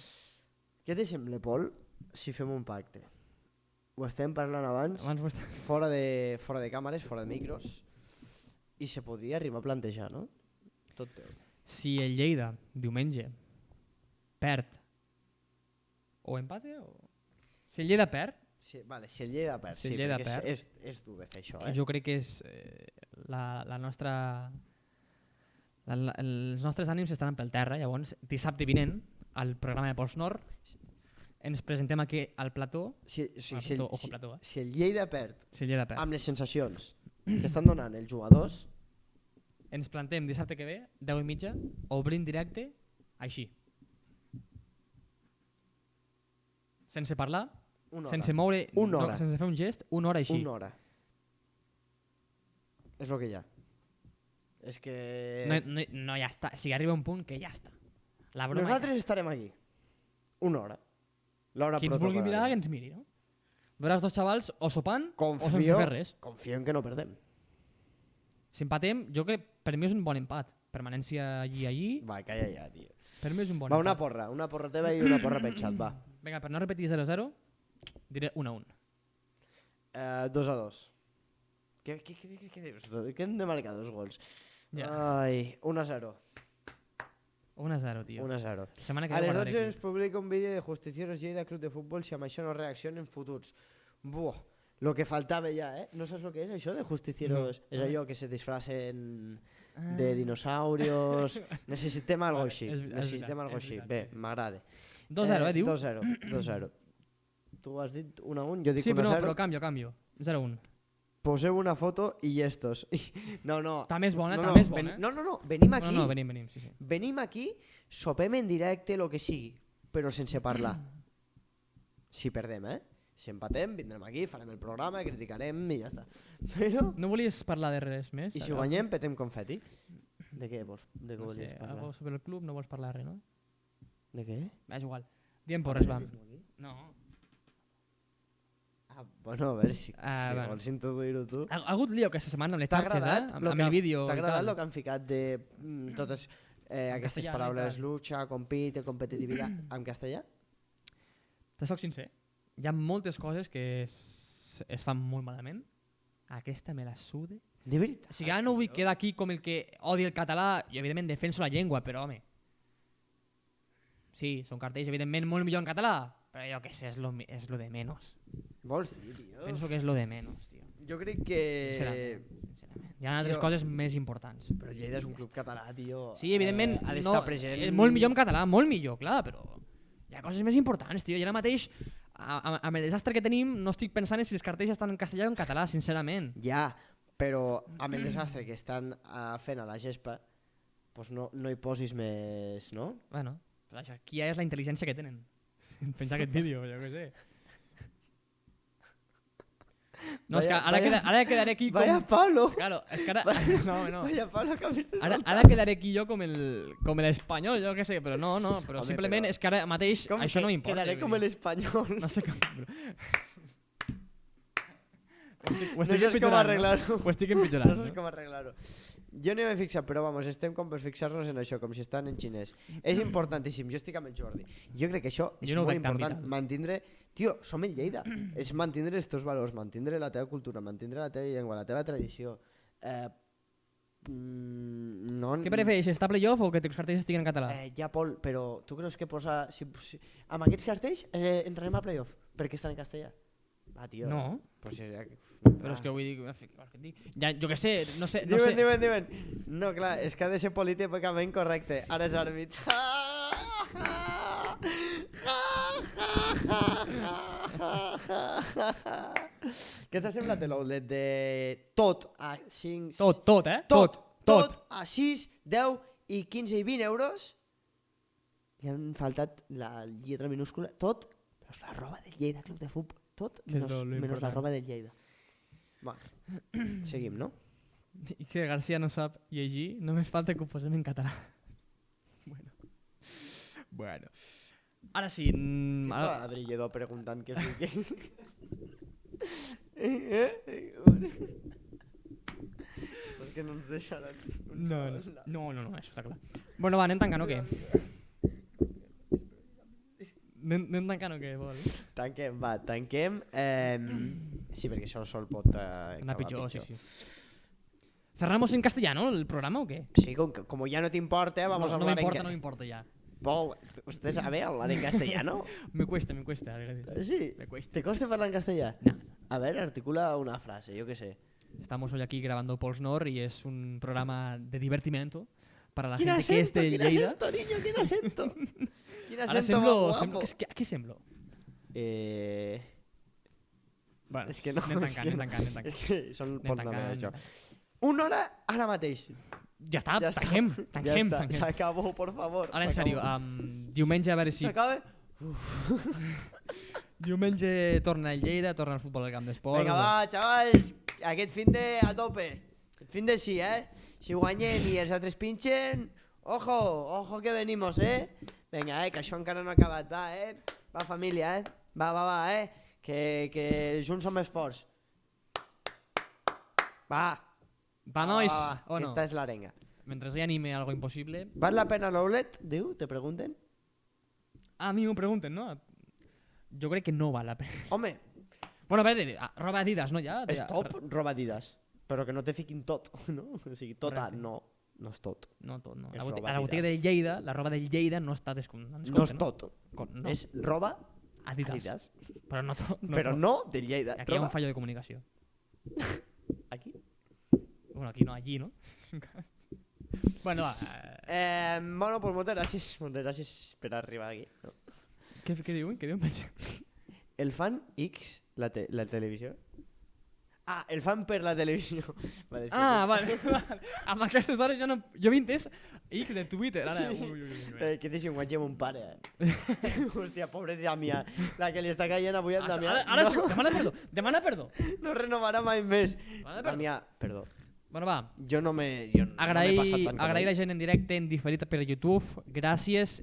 Què te sembla, Pol, si fem un pacte? Ho estem parlant abans fora de càmeres, fora de micros. I se podria arribar a plantejar, no? Tot teu. Si el Lleida, diumenge, perd o empate o... Si el Lleida perd, Sí, vale, si el Lleida perd, Si sí, el Lleida perquè perd. és dur de fer això, jo crec que és la nostra... Els nostres ànims estaran pel terra, llavors dissabte vinent al programa de Pols Nord ens presentem aquí al plató, Si plató, el Lleida perd si el Lleida perd. amb les sensacions que estan donant els jugadors, Ens plantem dissabte que ve, 10:30, obrim directe, així. Sense parlar, una hora. sense moure, Una hora. sense fer un gest, una hora així. Una hora. És el que hi ha. És que... No, ja està. Si arriba un punt que ja està. La broma Nosaltres estarem aquí. Una hora. L'hora qui ens vulgui mirar, que ens miri, no? Veuràs dos xavals o sopant o sense fer res. Confio en que no perdem. Si empatem, jo crec per mi és un bon empat. Permanència allí. Va, calla ja, tio. Per mi és un bon Va, empat. una porra teva i una porra pel xat, va. Vinga, per no repetir 0-0, diré 1-1. 2-2. Què dius? Que hem de marcar 2 gols. Ja. Ai, 1-0. 1-0, tio. 1-0. Setmana que A ve les guardaré 12 aquí. ens publica un vídeo de Justicieros Lleida Club de Futbol si amb això no reaccionen fotuts. Buah, lo que faltava ja, eh? No saps el que és això de Justicieros? No. És allò que se disfracen de dinosaurios. Necessitem algo així. Necessitem algo així. Bé, m'agrada. 2-0, diu? 2-0. Tu has dit 1-1, jo dic Sí, 1-0. però canvio. 0-1. Poseu una foto i estos. No. Està més bona, està més bona. No, venim aquí. No, venim, sí. Venim aquí, sopem en directe, lo que sigui, però sense parlar. Si perdem, Si empatem, vindrem aquí, farem el programa, criticarem i ja està. Però... No volies parlar de res més? I si guanyem, petem confeti. De què No volies sé, parlar? algo sobre el club no vols parlar res, no? De què? És igual. Diem porres, va. No. Bueno, a veure si bueno. vols introduir-ho tu. Ha hagut lío aquesta setmana amb les T'ha xarxes, agradat amb el vídeo. T'ha i agradat tal. el que han ficat de totes aquestes castellà, paraules, i tal. lucha, compite, competitivitat, en castellà? Te soc sincer. Hi ha moltes coses que es fan molt malament. Aquesta me la sude. De veritat? O sigui, ara no vull quedar aquí com el que odia el català i evidentment defenso la llengua, però home. Sí, són cartells evidentment molt millor en català, però jo què sé, és lo de menos. Vols dir, tio? Penso que és lo de menos, tio. Jo crec que... Sincerament. Hi ha altres Tio. coses més importants. Però Lleida és un club català, tio. Sí, evidentment, ha d'estar present. és molt millor en català, molt millor, clar, però hi ha coses més importants, tio. I ara mateix, amb el desastre que tenim, no estic pensant en si els cartells estan en castellà o en català, sincerament. Ja, però amb el desastre que estan fent a la gespa, doncs no hi posis més, no? Bueno, però això, aquí ja és la intel·ligència que tenen. Penjar aquest vídeo, jo què sé. No, és que ara quedaré aquí com... Vaya palo! Claro, és que ara... No. Vaya palo que m'estàs soltant. Ara quedaré aquí jo com l'espanyol, jo què sé, però no, però Home, simplement però- és que ara mateix Com això que no m'importa. Quedaré vull com dir. l'espanyol. No sé com... Ho No estic saps com empitjorant, arreglar-ho. Ho estic empitjorant. No saps com arreglar-ho. Jo no m'he fixat, però vamos, estem com per fixar-nos en això, com si estan en xinès. És importantíssim, jo estic amb el Jordi. Jo crec que això és Jo no ho molt veig tan important, vital. mantindre... Tio, som el Lleida. És mantindre els teus valors, mantindre la teva cultura, mantindre la teva llengua, la teva tradició. No... Què prefereixes, estar a playoff o que els cartells estiguin en català? Ja, Pol, però tu creus que posa... Amb aquests cartells entrarem a playoff, perquè estan en castellà. Ah, tio. No. Pues, Però és que vull dir... Ja, jo què sé, no sé... Diuen. No, clar, és que ha de ser políticament correcte. Ara és àrbit. Què t'ha semblat l'outlet de tot a 5... Tot, eh? Tot a 6, 10 i 15 i 20 euros. Li han faltat la lletra minúscula. Tot, però és la roba del Lleida Club de Futbol. Tot menys la roba del Lleida. Va, seguim, no? I que García no sap llegir, només falta que ho posem en català. Bueno. Ara sí... Adri Lledó preguntant què fiquen. És que no ens deixaran. No, això està clar. Bueno, va, anem tancant o què? Anem tancant o què, vol? Tanquem. Sí, perquè això sol pot Anar pitjor, sí. Cerramos en castellano el programa o què? Sí, como ya no te importa, vamos a no hablar m'importa, en no m'importa ja. Paul, ¿usted sabe hablar en castellano? Me cuesta a veces. Sí. Me cuesta. ¿Te cuesta hablar en castellano? No. A ver, articula una frase, yo qué sé. Estamos hoy aquí grabando Pols Nord y es un programa de divertimento para la ¿Quién gente que es de ¿Quién Lleida. acento, niño? ¿Quién acento? ¿Quién Ara acento semblo... A qui semblo? Bueno, És que no, anem és que tancant, anem tancant. És que són Anem pocs tancant. això. Una hora ara mateix. Ja està, Ja està. tanquem. Ja està, s'acabó, por favor. Ara, en sèrio, diumenge a veure si... S'acaba? Diumenge torna el Lleida, torna el futbol al camp d'esport. Vinga, va, xavals, aquest fin de a tope. Aquest fin de sí, Si guanyem i els altres pinxen, ojo que venimos, Vinga, que això encara no ha acabat, va, Va, família, Va, que junts som més forts. Va, nois, o no? Esta és l'arenga. Mentre hi anime algo impossible... ¿Val la pena l'oulet? Diu, te pregunten. A mi m'ho pregunten, no? Jo crec que no val la pena. Home, Bueno, a veure, roba Adidas, no, ja? és top roba Adidas, però que no te fiquin tot, no? O sigui, tota, Correcte. no és tot. No tot, no. És A roba la botiga Adidas. del Lleida, la roba del Lleida no està descompte, No és tot. No. És roba Adidas. Adidas. Però no tot. Però no del Lleida. Aquí hi ha Roba un fallo de comunicació. aquí. Bueno, aquí no, allí, no? Bueno, va. Bueno, pues moltes gràcies per arribar aquí. No. Què diuen? Què diuen? El fan X, la televisió. Ah, el fan per la televisió. Vale, és que Vale. Amb aquestes hores ja no... Jo m'he entès X de Twitter, ara... Sí. Ui. Que té llenguatge mon pare. Hòstia, pobre Damià. La que li està caient avui al Damià. Ara sí, demana perdó. No renovarà mai més. Demana perdó. Damià, perdó. Bueno, va. Jo no m'he passat tant com Agrair ell. la gent en directe, en diferit per YouTube. Gràcies,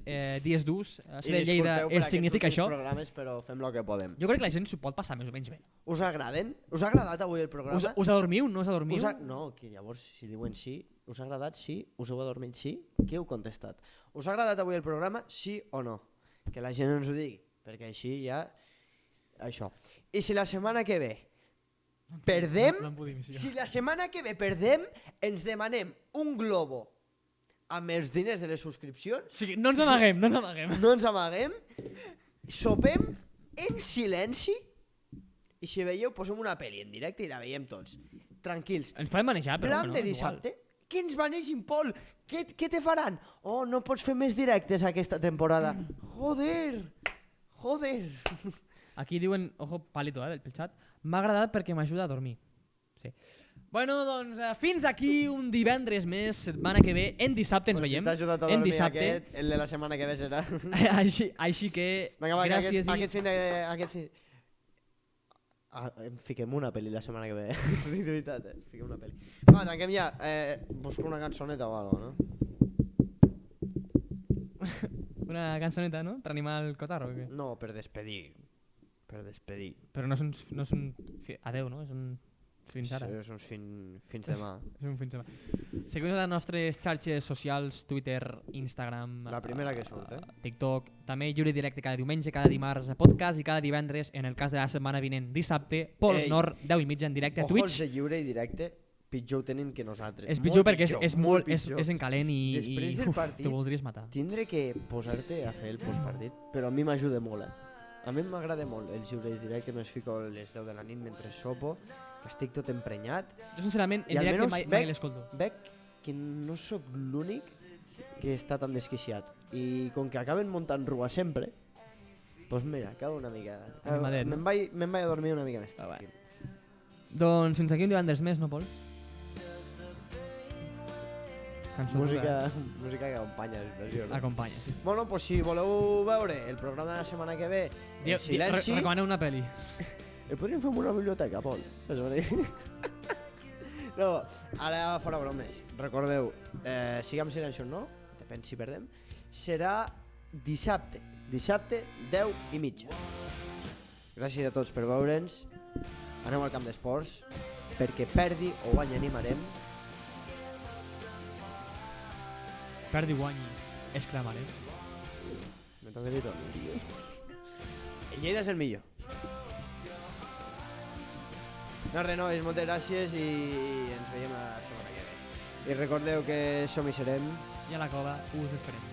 dies durs. Ser de Lleida significa això. Programes, però fem el que podem. Jo crec que la gent s'ho pot passar més o menys bé. Us agraden? Us ha agradat avui el programa? Us adormiu? No us adormiu? No, que llavors si diuen sí, us ha agradat sí, us heu adormit sí, què heu contestat? Us ha agradat avui el programa, sí o no? Que la gent ens ho digui, perquè així ja... Això. I si la setmana que ve perdem, si la setmana que ve perdem, ens demanem un globo amb els diners de les subscripcions. O sigui, no ens amaguem. No ens amaguem, sopem en silenci i si veieu posem una pel·li en directe i la veiem tots. Tranquils. Ens podem manejar, però Plan de dissabte. Que ens manegin, Pol. Què te faran? Oh, no pots fer més directes aquesta temporada. Joder. Aquí diuen, ojo, palito, pel xat. M'ha agradat perquè m'ajuda a dormir. Sí. Bueno, doncs fins aquí un divendres més, setmana que ve, en dissabte ens veiem. Si t'ha ajudat a dormir aquest, el de la setmana que ve serà. Així que, vinga, va, gràcies. Aquest fin... em fiquem una pel·li la setmana que ve, T'ho dic de veritat, fiquem una pel·li. Va, tanquem ja. Busco una cançoneta o alguna cosa, no? Una cançoneta, no? Per animar el cotarro, o què? No, per despedir. Però no és un... Adeu, no? És un... Fins ara. Sí, és un fins demà. És un fins demà. Seguim a les nostres xarxes socials, Twitter, Instagram... La primera que surt, TikTok. També lliure directe cada diumenge, cada dimarts podcast i cada divendres, en el cas de la setmana vinent, dissabte, Pols Nord, 10:30 en directe a Twitch. Ojos de lliure i directe, pitjor ho tenen que nosaltres. És pitjor perquè és en calent i després del partit, te voldries matar. Tindré que posar-te a fer el postpartit, però a mi m'ajuda molt, A mi m'agrada molt el lliure i directe, me'ls fico a les 10 de la nit mentre sopo, que estic tot emprenyat. Jo sincerament, en directe mai l'escolto. Veig que no sóc l'únic que està tan desquiciat. I com que acaben muntant rua sempre, doncs mira, acabo una mica... Me'n vaig a dormir una mica més tranquil. Doncs fins aquí un divendres més, no, Pol? Música que acompanya les versions. Acompanya, sí. Bueno, doncs si voleu veure el programa de la setmana que ve en silenci... Recomaneu una pel·li. El podríem fer en una biblioteca, Pol. No, ara fora bromes. Recordeu, siguem silenciós, no? Depèn si perdem. Serà dissabte. Dissabte, 10:30. Gràcies a tots per veure'ns. Aneu al camp d'esports, perquè perdi o guanyi animarem. Perdi guanyi, exclamarem. Me toca dir-ho. El Lleida és el millor. No, res, nois, moltes gràcies i ens veiem la setmana que ve. I recordeu que som i serem. I a la cova us esperem.